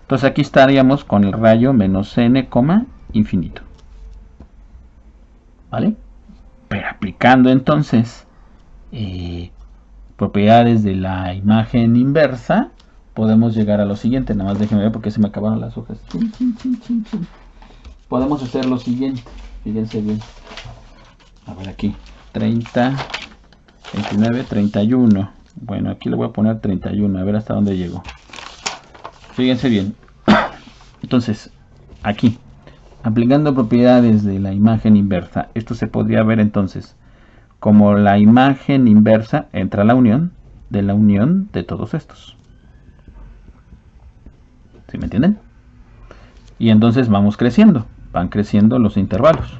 Entonces aquí estaríamos con el rayo menos n, infinito. ¿Vale? Pero aplicando entonces propiedades de la imagen inversa, podemos llegar a lo siguiente. Nada más déjenme ver porque se me acabaron las hojas. Podemos hacer lo siguiente. Fíjense bien. A ver aquí. 30, 29, 31. Bueno, aquí le voy a poner 31. A ver hasta dónde llego. Fíjense bien. Entonces, aquí, aplicando propiedades de la imagen inversa, esto se podría ver entonces como la imagen inversa entra a la unión de todos estos. ¿Sí me entienden? Y entonces vamos creciendo. Van creciendo los intervalos.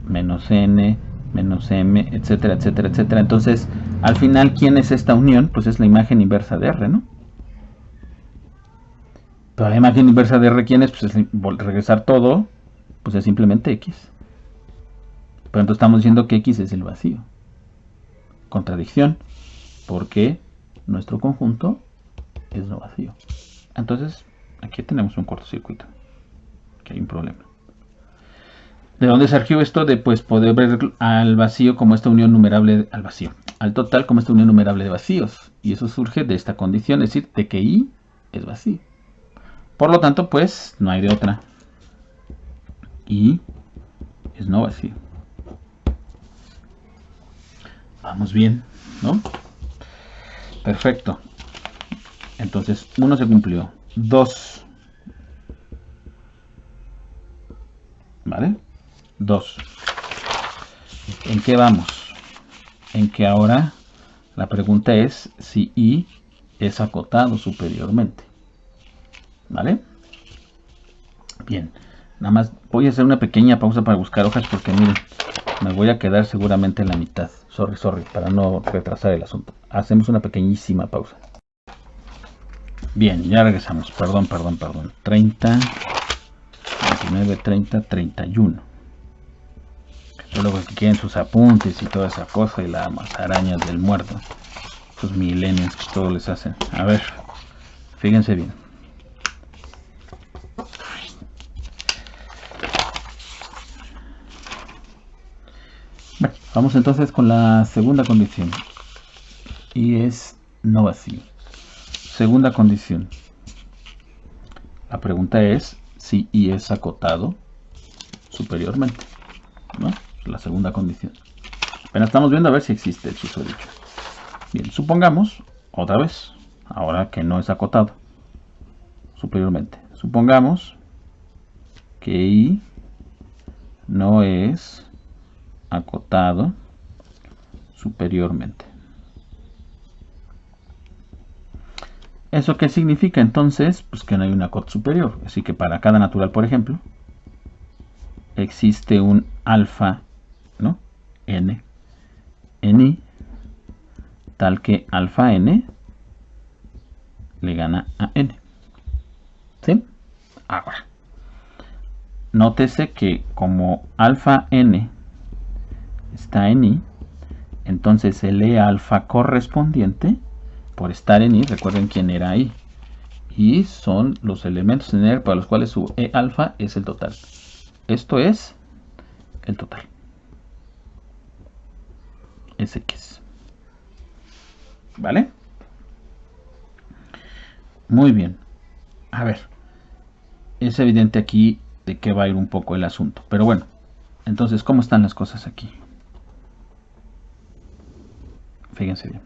Menos n, menos m, etcétera, etcétera, etcétera. Entonces, al final, ¿quién es esta unión? Pues es la imagen inversa de R, ¿no? Pero la imagen inversa de R, ¿quién es? Pues es regresar todo, pues es simplemente X. Pero entonces estamos diciendo que X es el vacío. Contradicción, porque nuestro conjunto es lo vacío. Entonces, aquí tenemos un cortocircuito. Aquí hay un problema. ¿De dónde surgió esto? De pues poder ver al vacío como esta unión numerable al vacío. Al total como esta unión numerable de vacíos. Y eso surge de esta condición, es decir, de que I es vacío. Por lo tanto, pues, no hay de otra. I es no vacío. Vamos bien, ¿no? Perfecto. Entonces, 1 se cumplió. 2. ¿Vale? 2 2. ¿En qué vamos? En que ahora la pregunta es si I es acotado superiormente. ¿Vale? Bien. Nada más voy a hacer una pequeña pausa para buscar hojas porque miren, me voy a quedar seguramente en la mitad. Sorry, para no retrasar el asunto. Hacemos una pequeñísima pausa. Bien, ya regresamos. Perdón. 30, 29, 30, 31. Luego que quieren sus apuntes y toda esa cosa y las arañas del muerto. Esos millennials que todo les hacen. A ver, fíjense bien. Bueno, vamos entonces con la segunda condición. Y es no vacío. Segunda condición. La pregunta es si I es acotado superiormente, ¿no? La segunda condición. Apenas estamos viendo a ver si existe el susodicho. Bien, supongamos, otra vez, ahora que no es acotado superiormente. Supongamos que I no es acotado superiormente. ¿Eso qué significa entonces? Pues que no hay una cot superior. Así que para cada natural, por ejemplo, existe un alfa, ¿no? N en I, tal que alfa N le gana a N. ¿Sí? Ahora, nótese que como alfa N está en I, entonces el E alfa correspondiente, por estar en I, recuerden quién era I. Y son los elementos en R para los cuales su E alfa es el total. Esto es el total. Es X. ¿Vale? Muy bien. A ver. Es evidente aquí de qué va a ir un poco el asunto. Pero bueno. Entonces, ¿cómo están las cosas aquí? Fíjense bien.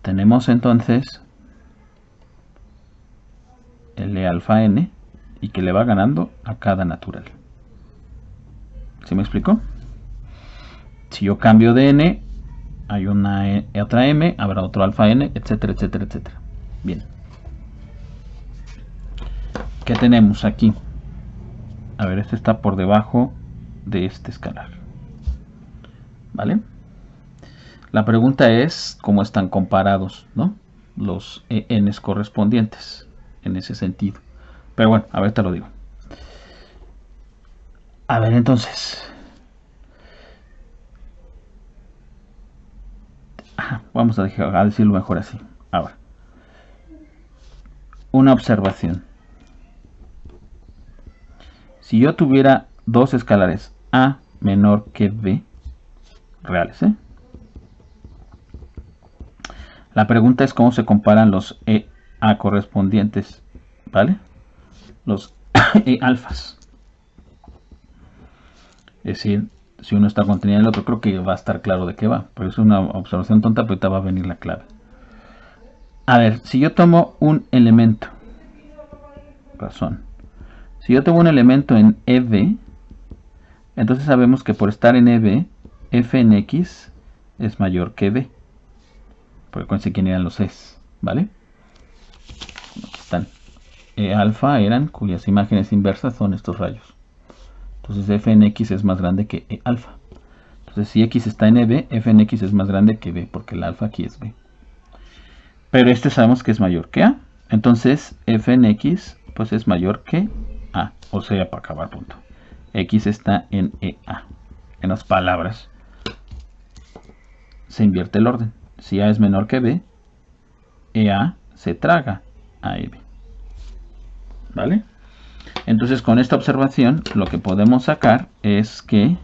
Tenemos entonces el E alfa N y que le va ganando a cada natural. ¿Sí me explico? Si yo cambio de N, hay una otra M, habrá otro alfa N, etcétera, etcétera, etcétera. Bien. ¿Qué tenemos aquí? A ver, este está por debajo de este escalar. ¿Vale? La pregunta es cómo están comparados, ¿no? Los ENs correspondientes en ese sentido. Pero bueno, a ver, te lo digo. A ver, entonces. Vamos a decirlo mejor así. Ahora. Una observación. Si yo tuviera dos escalares A menor que B, reales, la pregunta es cómo se comparan los EA correspondientes, ¿vale? Los E alfas. Es decir, si uno está contenido en el otro, creo que va a estar claro de qué va. Pero es una observación tonta, pero ahorita va a venir la clave. A ver, si yo tomo un elemento, si yo tomo un elemento en EB, entonces sabemos que por estar en EB, f en x es mayor que b. Porque acuérdense quién eran los E's, ¿vale? Aquí están. E alfa eran cuyas imágenes inversas son estos rayos. Entonces f en x es más grande que E alfa. Entonces si x está en EB, f en x es más grande que b, porque el alfa aquí es b. Pero este sabemos que es mayor que a. Entonces f en x pues es mayor que a. O sea, para acabar punto. X está en EA. En las palabras, se invierte el orden. Si a es menor que b, EA se traga a EB. ¿Vale? Entonces con esta observación lo que podemos sacar es que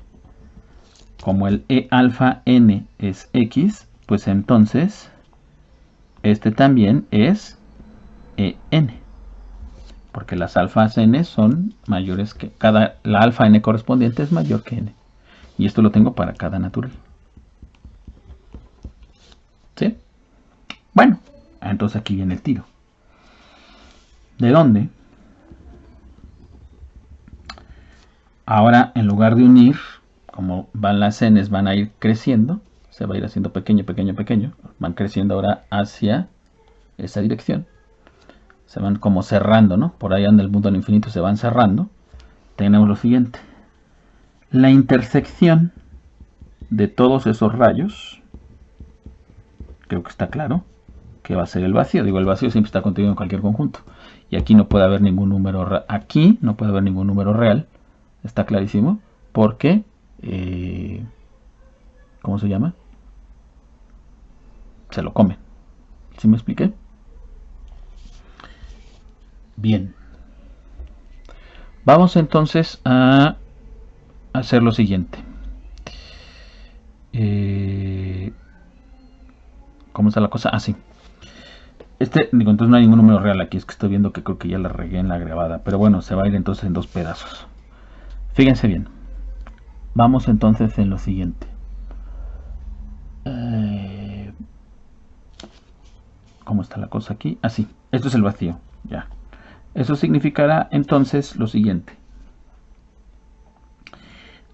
como el E alfa n es x, pues entonces este también es EN. Porque las alfas n son mayores que la alfa n correspondiente es mayor que n. Y esto lo tengo para cada natural. ¿Sí? Bueno, entonces aquí viene el tiro. ¿De dónde? Ahora, en lugar de unir, como van las n's, van a ir creciendo, se va a ir haciendo pequeño, pequeño, pequeño, van creciendo ahora hacia esa dirección, se van como cerrando, ¿no? Por allá en el mundo al infinito se van cerrando. Tenemos lo siguiente: la intersección de todos esos rayos, creo que está claro que va a ser el vacío. Digo, el vacío siempre está contenido en cualquier conjunto, y aquí no puede haber ningún número, aquí no puede haber ningún número real, está clarísimo, porque ¿cómo se llama? Se lo comen. ¿Sí me expliqué? Bien. Vamos entonces a hacer lo siguiente. ¿Cómo está la cosa? Ah, sí. Digo, entonces no hay ningún número real aquí. Es que estoy viendo que creo que ya la regué en la grabada. Pero bueno, se va a ir entonces en dos pedazos. Fíjense bien. Vamos entonces en lo siguiente. ¿Cómo está la cosa aquí? Ah, sí. Esto es el vacío. Ya. Eso significará entonces lo siguiente.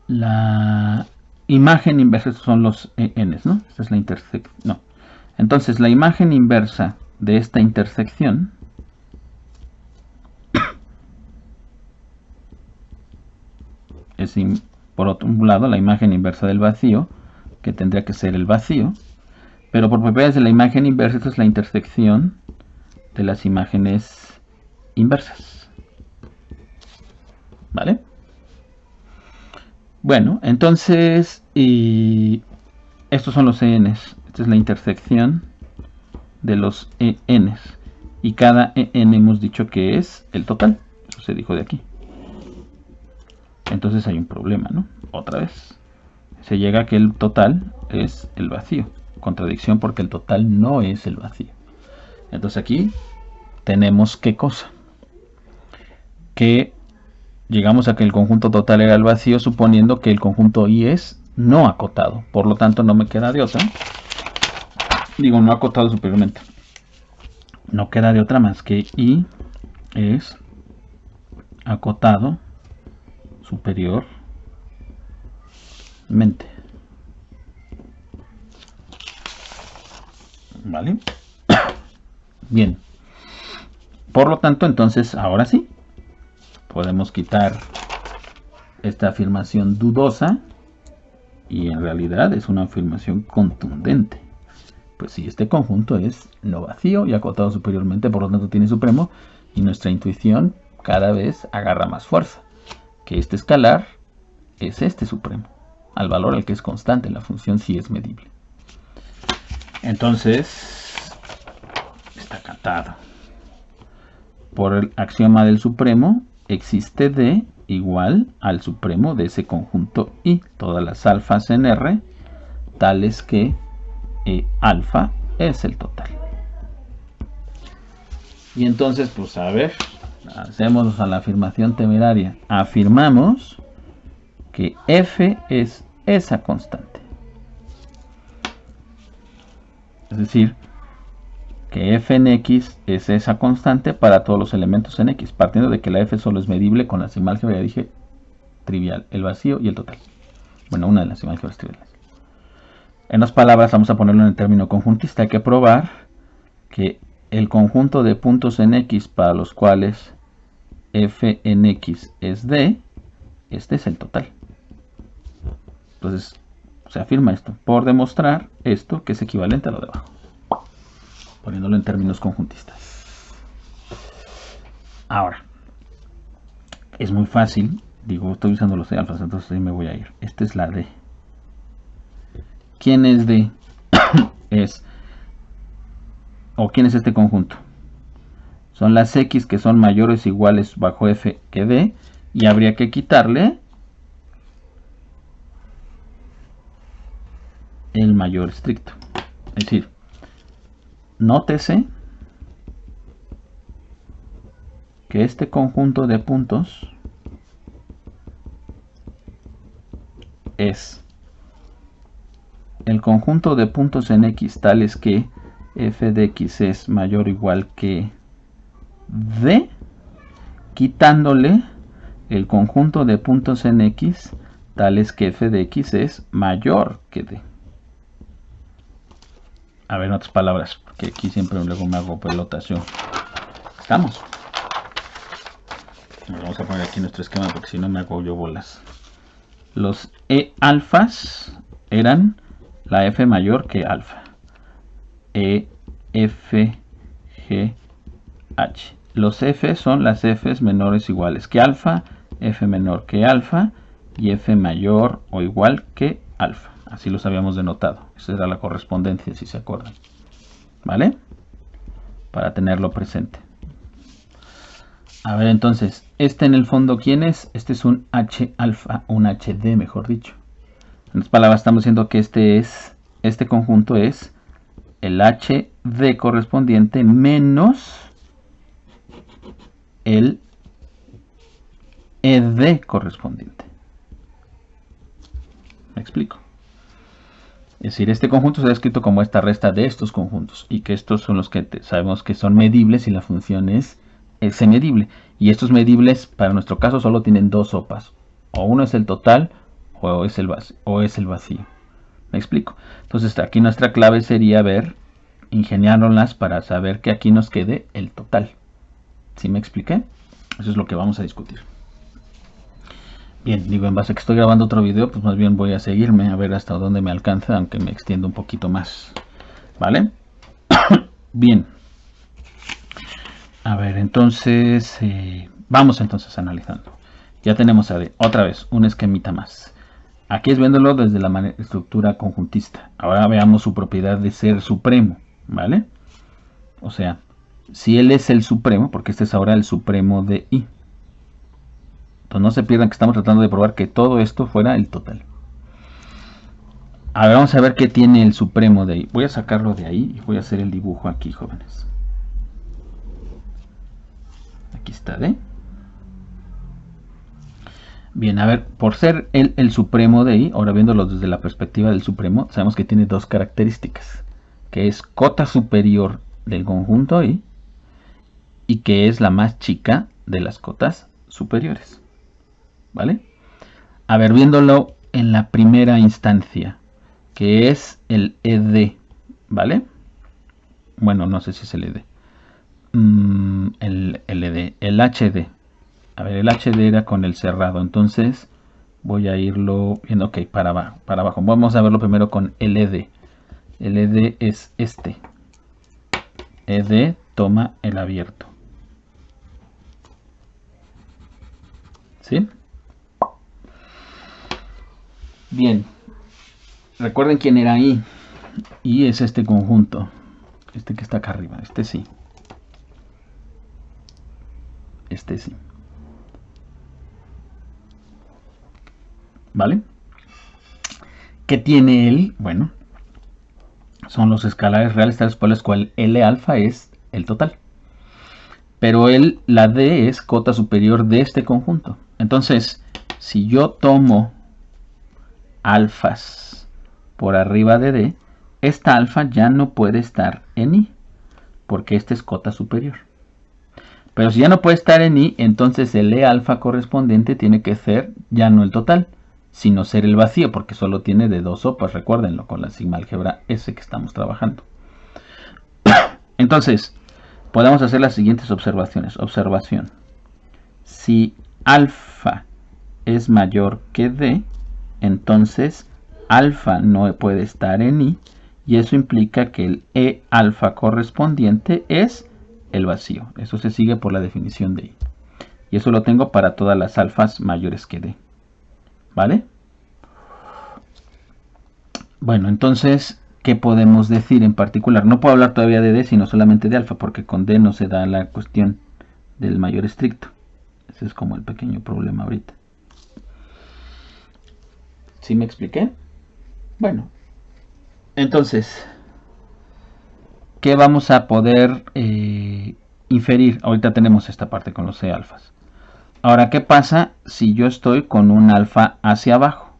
La imagen inversa, estos son los n's, ¿no? Esta es la intersección. No. Entonces, la imagen inversa de esta intersección es, por otro lado, la imagen inversa del vacío, que tendría que ser el vacío. Pero por propiedades de la imagen inversa, esta es la intersección de las imágenes inversas. ¿Vale? Bueno, entonces, estos son los ENs. Esta es la intersección de los ENs. Y cada EN hemos dicho que es el total. Eso se dijo de aquí. Entonces hay un problema, ¿no? Otra vez. Se llega a que el total es el vacío. Contradicción, porque el total no es el vacío. Entonces aquí tenemos ¿qué cosa? Que llegamos a que el conjunto total era el vacío, suponiendo que el conjunto I es no acotado. Por lo tanto, no me queda de otra. Digo, no acotado superiormente. No queda de otra más que I es acotado superiormente. ¿Vale? Bien. Por lo tanto, entonces, ahora sí, podemos quitar esta afirmación dudosa y en realidad es una afirmación contundente. Pues sí, este conjunto es no vacío y acotado superiormente, por lo tanto tiene supremo, y nuestra intuición cada vez agarra más fuerza, que este escalar es este supremo, al valor al que es constante, la función sí es medible. Entonces, está cantado. Por el axioma del supremo, existe D igual al supremo de ese conjunto I. Todas las alfas en R, tales que alfa es el total. Y entonces, pues a ver, hacemos a la afirmación temeraria. Afirmamos que F es esa constante. Es decir, que f en x es esa constante para todos los elementos en x, partiendo de que la f solo es medible con la sim álgebra, ya dije, trivial, el vacío y el total. Bueno, una de las sim álgebras triviales. En otras palabras, vamos a ponerlo en el término conjuntista. Hay que probar que el conjunto de puntos en x para los cuales f en x es d, este es el total. Entonces, se afirma esto por demostrar esto, que es equivalente a lo de abajo, poniéndolo en términos conjuntistas. Ahora, es muy fácil, digo, estoy usando los alfas, entonces ahí me voy a ir. Esta es la D. ¿Quién es D? ¿Quién es este conjunto? Son las X que son mayores o iguales bajo F que D, y habría que quitarle el mayor estricto. Es decir, nótese que este conjunto de puntos es el conjunto de puntos en X tales que f de X es mayor o igual que D, quitándole el conjunto de puntos en X tales que f de X es mayor que D. A ver, en otras palabras, porque aquí siempre luego me hago pelotas yo. ¿Estamos? Vamos a poner aquí nuestro esquema porque si no me hago yo bolas. Los E alfas eran la F mayor que alfa. E, F, G, H. Los F son las Fs menores o iguales que alfa, F menor que alfa y F mayor o igual que alfa. Así los habíamos denotado. Esa era la correspondencia, si se acuerdan. ¿Vale? Para tenerlo presente. A ver, entonces, este en el fondo, ¿quién es? Este es un H alfa, un HD, mejor dicho. En otras palabras, estamos diciendo que este conjunto es el HD correspondiente menos el ED correspondiente. ¿Me explico? Es decir, este conjunto se ha escrito como esta resta de estos conjuntos y que estos son los que sabemos que son medibles y la función es medible. Y estos medibles, para nuestro caso, solo tienen dos sopas. O uno es el total o es el vacío. ¿Me explico? Entonces aquí nuestra clave sería ingeniárnoslas para saber que aquí nos quede el total. ¿Sí me expliqué? Eso es lo que vamos a discutir. Bien, digo, en base a que estoy grabando otro video, pues más bien voy a seguirme a ver hasta dónde me alcanza, aunque me extiendo un poquito más. ¿Vale? Bien. A ver, entonces, vamos entonces analizando. Ya tenemos otra vez un esquemita más. Aquí es viéndolo desde la estructura conjuntista. Ahora veamos su propiedad de ser supremo, ¿vale? O sea, si él es el supremo, porque este es ahora el supremo de I. Entonces no se pierdan que estamos tratando de probar que todo esto fuera el total. A ver, vamos a ver qué tiene el supremo de I. Voy a sacarlo de ahí y voy a hacer el dibujo aquí, jóvenes. Aquí está D. Bien, a ver, por ser el supremo de I, ahora viéndolo desde la perspectiva del supremo, sabemos que tiene dos características, que es cota superior del conjunto I y que es la más chica de las cotas superiores. ¿Vale? A ver, viéndolo en la primera instancia, que es el ED, ¿vale? Bueno, no sé si es el ED. El HD. A ver, el HD era con el cerrado, entonces voy a irlo viendo, ok, para abajo. Vamos a verlo primero con el ED. El ED es este. ED toma el abierto. ¿Sí? Bien. Recuerden quién era I. I es este conjunto. Este que está acá arriba. Este sí. Este sí. ¿Vale? ¿Qué tiene él? Bueno, son los escalares reales tales por los cuales L alfa es el total. Pero la D es cota superior de este conjunto. Entonces, si yo tomo alfas por arriba de D, esta alfa ya no puede estar en I, porque esta es cota superior. Pero si ya no puede estar en I, entonces el E alfa correspondiente tiene que ser ya no el total, sino ser el vacío, porque solo tiene de dos sopas, recuérdenlo, con la sigma álgebra S que estamos trabajando. Entonces, podemos hacer las siguientes observaciones. Observación. Si alfa es mayor que D, entonces alfa no puede estar en I, y eso implica que el E alfa correspondiente es el vacío. Eso se sigue por la definición de I. Y eso lo tengo para todas las alfas mayores que D. ¿Vale? Bueno, entonces, ¿qué podemos decir en particular? No puedo hablar todavía de D, sino solamente de alfa, porque con D no se da la cuestión del mayor estricto. Ese es como el pequeño problema ahorita. ¿Sí me expliqué? Bueno, entonces, ¿qué vamos a poder inferir? Ahorita tenemos esta parte con los C alfas. Ahora, ¿qué pasa si yo estoy con un alfa hacia abajo?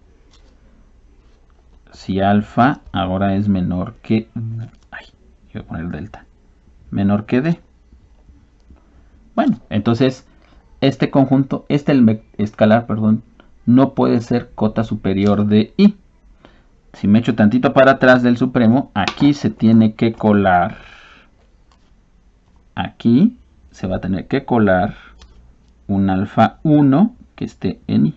Si alfa ahora es menor que... Ay, voy a poner delta. Menor que D. Bueno, entonces este conjunto, escalar, perdón, no puede ser cota superior de i. Si me echo tantito para atrás del supremo, aquí se tiene que colar, aquí se va a tener que colar un alfa 1 que esté en i.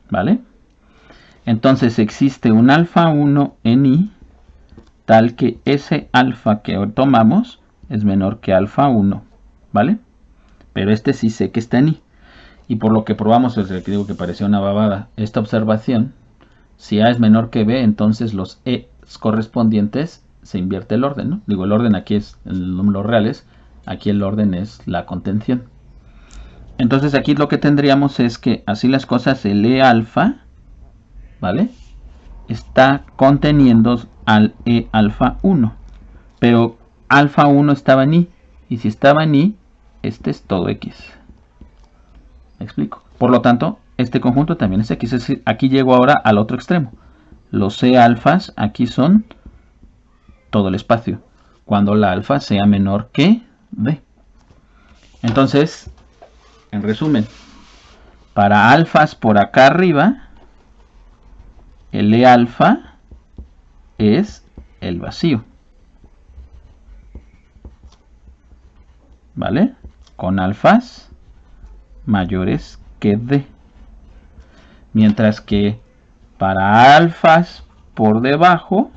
¿Vale? Entonces existe un alfa 1 en i tal que ese alfa que tomamos es menor que alfa 1, ¿vale? Pero este sí sé que está en i. Y por lo que probamos, desde que digo que parecía una babada, esta observación, si a es menor que b, entonces los e correspondientes se invierte el orden, ¿no? Digo, el orden aquí es en números reales, aquí el orden es la contención. Entonces aquí lo que tendríamos es que así las cosas, el e alfa, ¿vale? Está conteniendo al e alfa 1, pero alfa 1 estaba en i, y si estaba en i, este es todo x. ¿Me explico? Por lo tanto, este conjunto también es x, es decir, aquí llego ahora al otro extremo. Los c alfas aquí son todo el espacio, cuando la alfa sea menor que d. Entonces, en resumen, para alfas por acá arriba, el e alfa es el vacío, ¿vale? Con alfas mayores que d. Mientras que para alfas por debajo,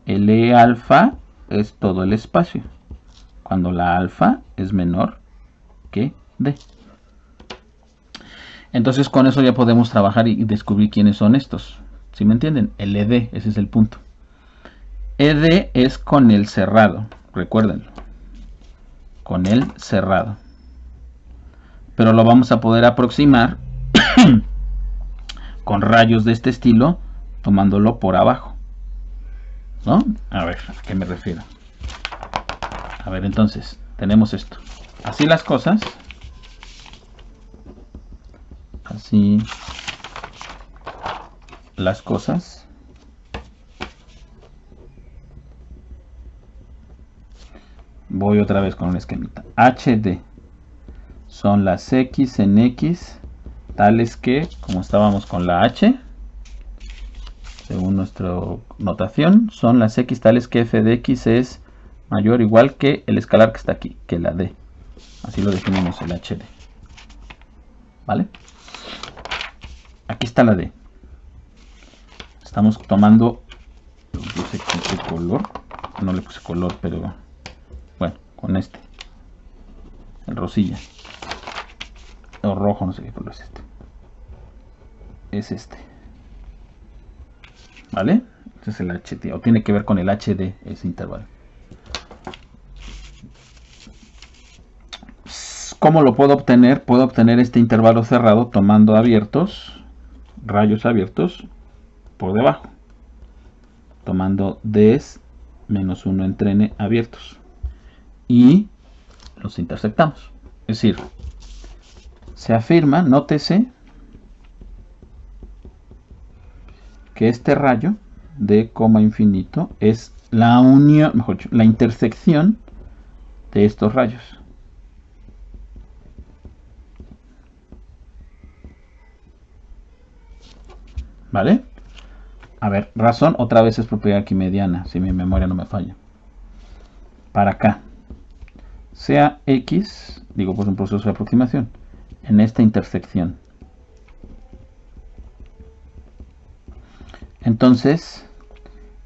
el e alfa es todo el espacio, cuando la alfa es menor que d. Entonces con eso ya podemos trabajar y descubrir quiénes son estos. ¿Sí me entienden? El ed, ese es el punto. Ed es con el cerrado, recuérdenlo. Con el cerrado. Pero lo vamos a poder aproximar con rayos de este estilo, tomándolo por abajo, ¿no? A ver, ¿a qué me refiero? A ver, entonces, tenemos esto. Así las cosas. Así las cosas. Voy otra vez con un esquemita. HD son las x en x tales que, como estábamos con la h, según nuestra notación, son las x tales que f de x es mayor o igual que el escalar que está aquí, que la d. Así lo definimos, el hd. ¿Vale? Aquí está la d. Estamos tomando, puse qué color, no le puse color, pero bueno, con este, el rosilla, o rojo, no sé qué color es este. Es este. ¿Vale? Este es el HT, o tiene que ver con el HD, ese intervalo. ¿Cómo lo puedo obtener? Puedo obtener este intervalo cerrado tomando abiertos, rayos abiertos, por debajo. Tomando Ds menos 1 entre n abiertos. Y los intersectamos. Es decir, se afirma, nótese, que este rayo de coma infinito es la unión, mejor dicho, la intersección de estos rayos. ¿Vale? A ver, razón otra vez es propiedad arquimediana, si mi memoria no me falla. Para acá, sea x, digo pues un proceso de aproximación, en esta intersección. Entonces,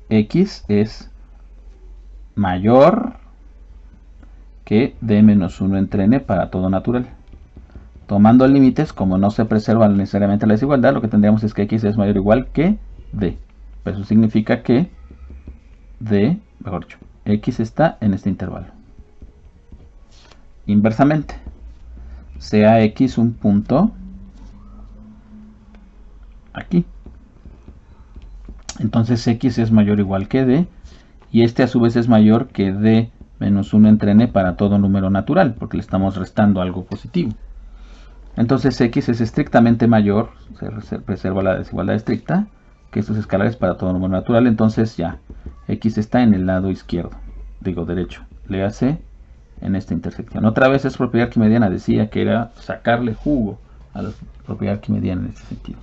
x es mayor que d menos 1 entre n para todo natural. Tomando límites, como no se preserva necesariamente la desigualdad, lo que tendríamos es que x es mayor o igual que d. Eso significa que d, mejor dicho, x está en este intervalo. Inversamente, sea x un punto aquí. Entonces x es mayor o igual que d, y este a su vez es mayor que d menos 1 entre n para todo número natural, porque le estamos restando algo positivo. Entonces x es estrictamente mayor, se preserva la desigualdad estricta, que estos escalares para todo número natural. Entonces ya, x está en el lado izquierdo, digo derecho, léase en esta intersección. Otra vez es propiedad arquimediana, decía que era sacarle jugo a la propiedad arquimediana en este sentido.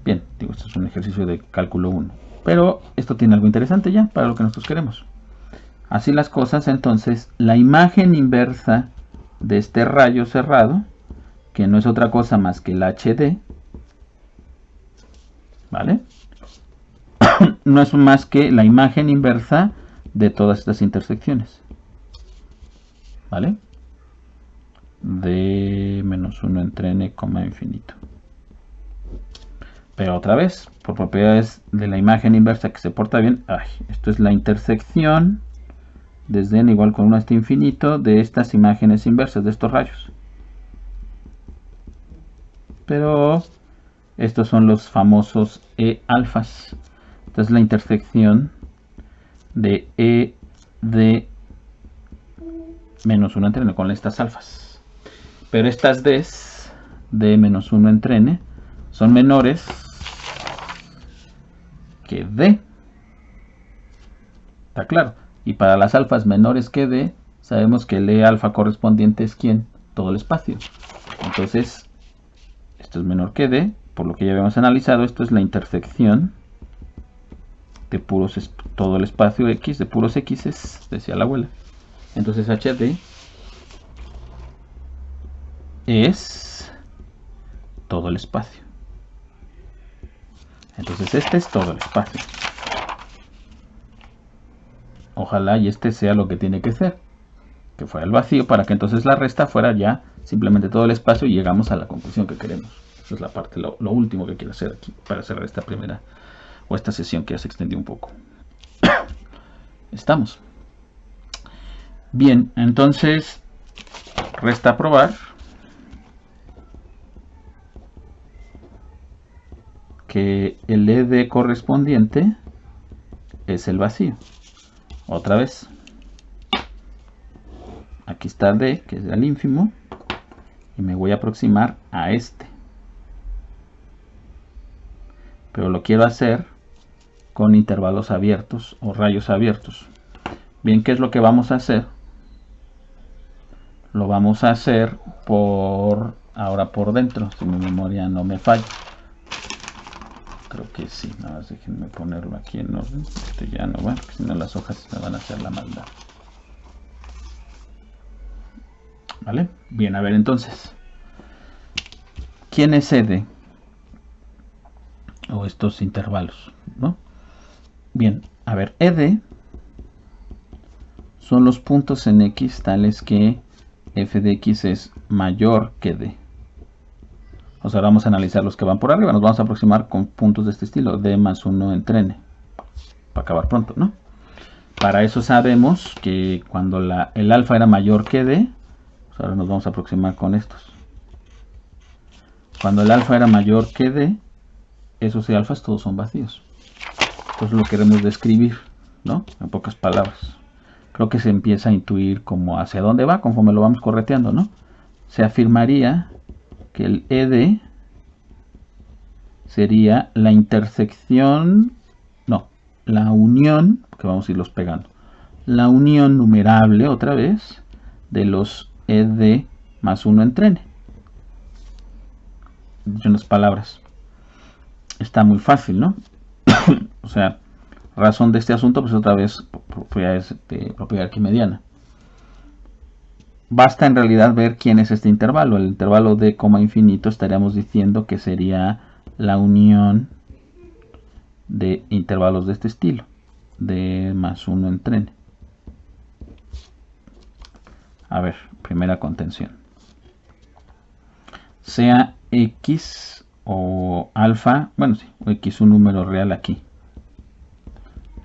Bien, digo, esto es un ejercicio de cálculo 1. Pero esto tiene algo interesante ya para lo que nosotros queremos. Así las cosas, entonces, la imagen inversa de este rayo cerrado, que no es otra cosa más que el HD, ¿vale? No es más que la imagen inversa de todas estas intersecciones, ¿vale? De menos 1 entre n, infinito. Pero otra vez, por propiedades de la imagen inversa que se porta bien, esto es la intersección desde n igual con 1 hasta infinito de estas imágenes inversas, de estos rayos. Pero estos son los famosos E alfas. Esta es la intersección de E de menos 1 entre n con estas alfas. Pero estas Ds de menos 1 entre n son menores que D. ¿Está claro? Y para las alfas menores que D, sabemos que el E alfa correspondiente es ¿quién? Todo el espacio. Entonces, esto es menor que D, por lo que ya habíamos analizado, esto es la intersección de puros, todo el espacio X, de puros X, decía la abuela. Entonces HD es todo el espacio. Entonces este es todo el espacio. Ojalá y este sea lo que tiene que ser, que fuera el vacío, para que entonces la resta fuera ya simplemente todo el espacio y llegamos a la conclusión que queremos. Esa es la parte, lo último que quiero hacer aquí para cerrar esta primera o esta sesión que ya se extendió un poco. Estamos. Bien, entonces resta probar que el ED correspondiente es el vacío. Otra vez. Aquí está D, que es el ínfimo, y me voy a aproximar a este. Pero lo quiero hacer con intervalos abiertos o rayos abiertos. Bien, ¿qué es lo que vamos a hacer? Lo vamos a hacer ahora por dentro, si mi memoria no me falla. Creo que sí, nada más déjenme ponerlo aquí en orden. Esto ya no va, porque si no las hojas me van a hacer la maldad. ¿Vale? Bien, a ver entonces. ¿Quién es ED? O estos intervalos, ¿no? Bien, a ver, ED son los puntos en X tales que f de X es mayor que D. O sea, vamos a analizar los que van por arriba. Nos vamos a aproximar con puntos de este estilo, D más 1 entre n. Para acabar pronto, ¿no? Para eso sabemos que cuando el alfa era mayor que D, pues ahora nos vamos a aproximar con estos. Cuando el alfa era mayor que D, esos alfas todos son vacíos. Entonces lo queremos describir, ¿no? En pocas palabras. Creo que se empieza a intuir como hacia dónde va conforme lo vamos correteando, ¿no? Se afirmaría que el ED sería la intersección, no, la unión, que vamos a irlos pegando, la unión numerable, otra vez, de los ED más 1 entre n. En unas palabras, está muy fácil, ¿no? O sea, razón de este asunto, pues otra vez, propiedad arquimediana. Basta en realidad ver quién es este intervalo. El intervalo de coma infinito estaríamos diciendo que sería la unión de intervalos de este estilo, de más 1 entre n. A ver, primera contención. Sea x o alfa, bueno sí, o x un número real aquí.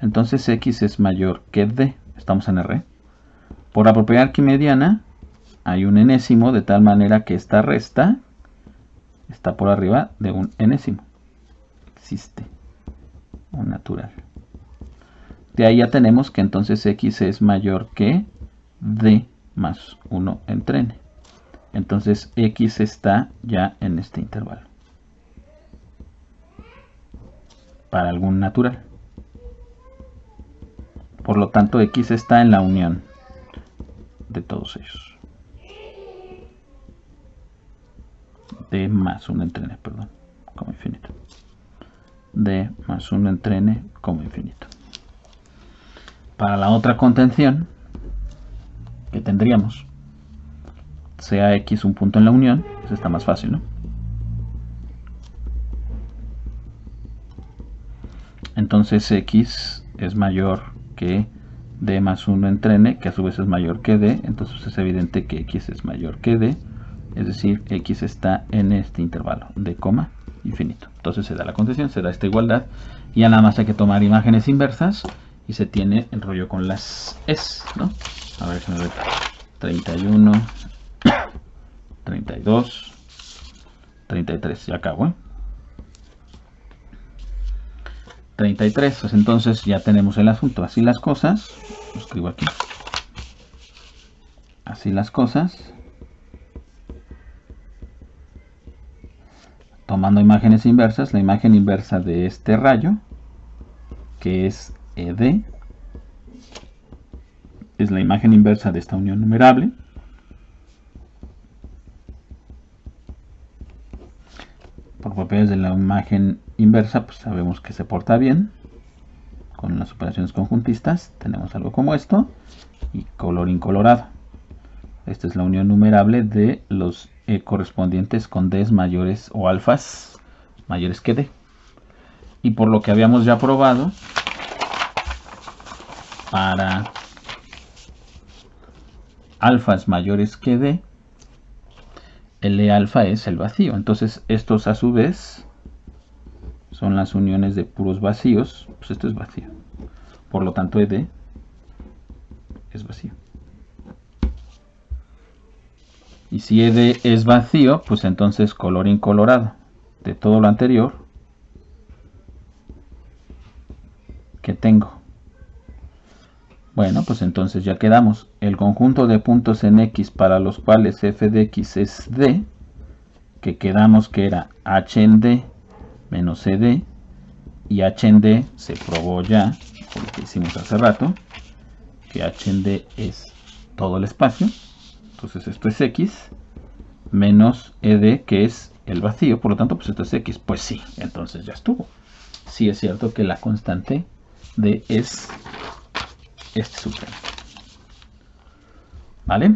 Entonces x es mayor que d, estamos en R. Por la propiedad arquimediana hay un enésimo, de tal manera que esta resta está por arriba de un enésimo. Existe un natural. De ahí ya tenemos que entonces x es mayor que d más 1 entre n. Entonces x está ya en este intervalo. Para algún natural. Por lo tanto, x está en la unión de todos ellos. D más 1 entre n, perdón, como infinito. D más 1 entre n como infinito. Para la otra contención que tendríamos, sea x un punto en la unión, pues está más fácil, ¿no? Entonces x es mayor que d más 1 entre n, que a su vez es mayor que d, entonces es evidente que x es mayor que d, es decir, x está en este intervalo, d, infinito. Entonces se da la contención, se da esta igualdad, y ya nada más hay que tomar imágenes inversas, y se tiene el rollo con las s, ¿no? A ver, déjame ver. 31, 32, 33, ya acabo, ¿eh? 33, pues entonces ya tenemos el asunto. Así las cosas, lo escribo aquí. Así las cosas. Tomando imágenes inversas, la imagen inversa de este rayo, que es ED, es la imagen inversa de esta unión numerable. Por propiedades de la imagen inversa, pues sabemos que se porta bien con las operaciones conjuntistas. Tenemos algo como esto, y color incolorado. Esta es la unión numerable de los E correspondientes con Ds mayores o alfas mayores que D. Y por lo que habíamos ya probado, para alfas mayores que D, el E alfa es el vacío. Entonces estos a su vez son las uniones de puros vacíos. Pues esto es vacío. Por lo tanto ED es vacío. Y si ED es vacío, pues entonces color incolorado de todo lo anterior que tengo. Bueno, pues entonces ya quedamos. El conjunto de puntos en X para los cuales f de X es D, que quedamos que era H en D menos ED, y H en D se probó ya, por lo que hicimos hace rato, que H en D es todo el espacio. Entonces esto es X menos ED, que es el vacío, por lo tanto pues esto es X. Pues sí, entonces ya estuvo. Sí es cierto que la constante D es este supremo. ¿Vale?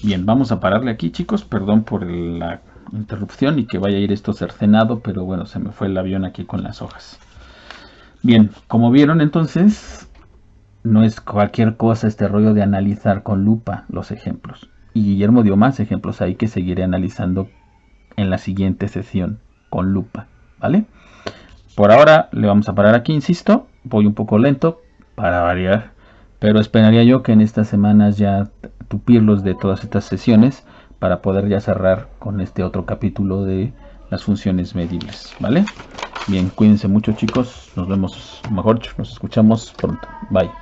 Bien, vamos a pararle aquí, chicos. Perdón por la interrupción y que vaya a ir esto cercenado, pero bueno, se me fue el avión aquí con las hojas. Bien, como vieron entonces, no es cualquier cosa este rollo de analizar con lupa los ejemplos. Y Guillermo dio más ejemplos ahí que seguiré analizando en la siguiente sesión con lupa, ¿vale? Por ahora le vamos a parar aquí, insisto. Voy un poco lento para variar, pero esperaría yo que en estas semanas ya tupirlos de todas estas sesiones para poder ya cerrar con este otro capítulo de las funciones medibles, ¿vale? Bien, cuídense mucho, chicos. Nos vemos, mejor dicho, nos escuchamos pronto. Bye.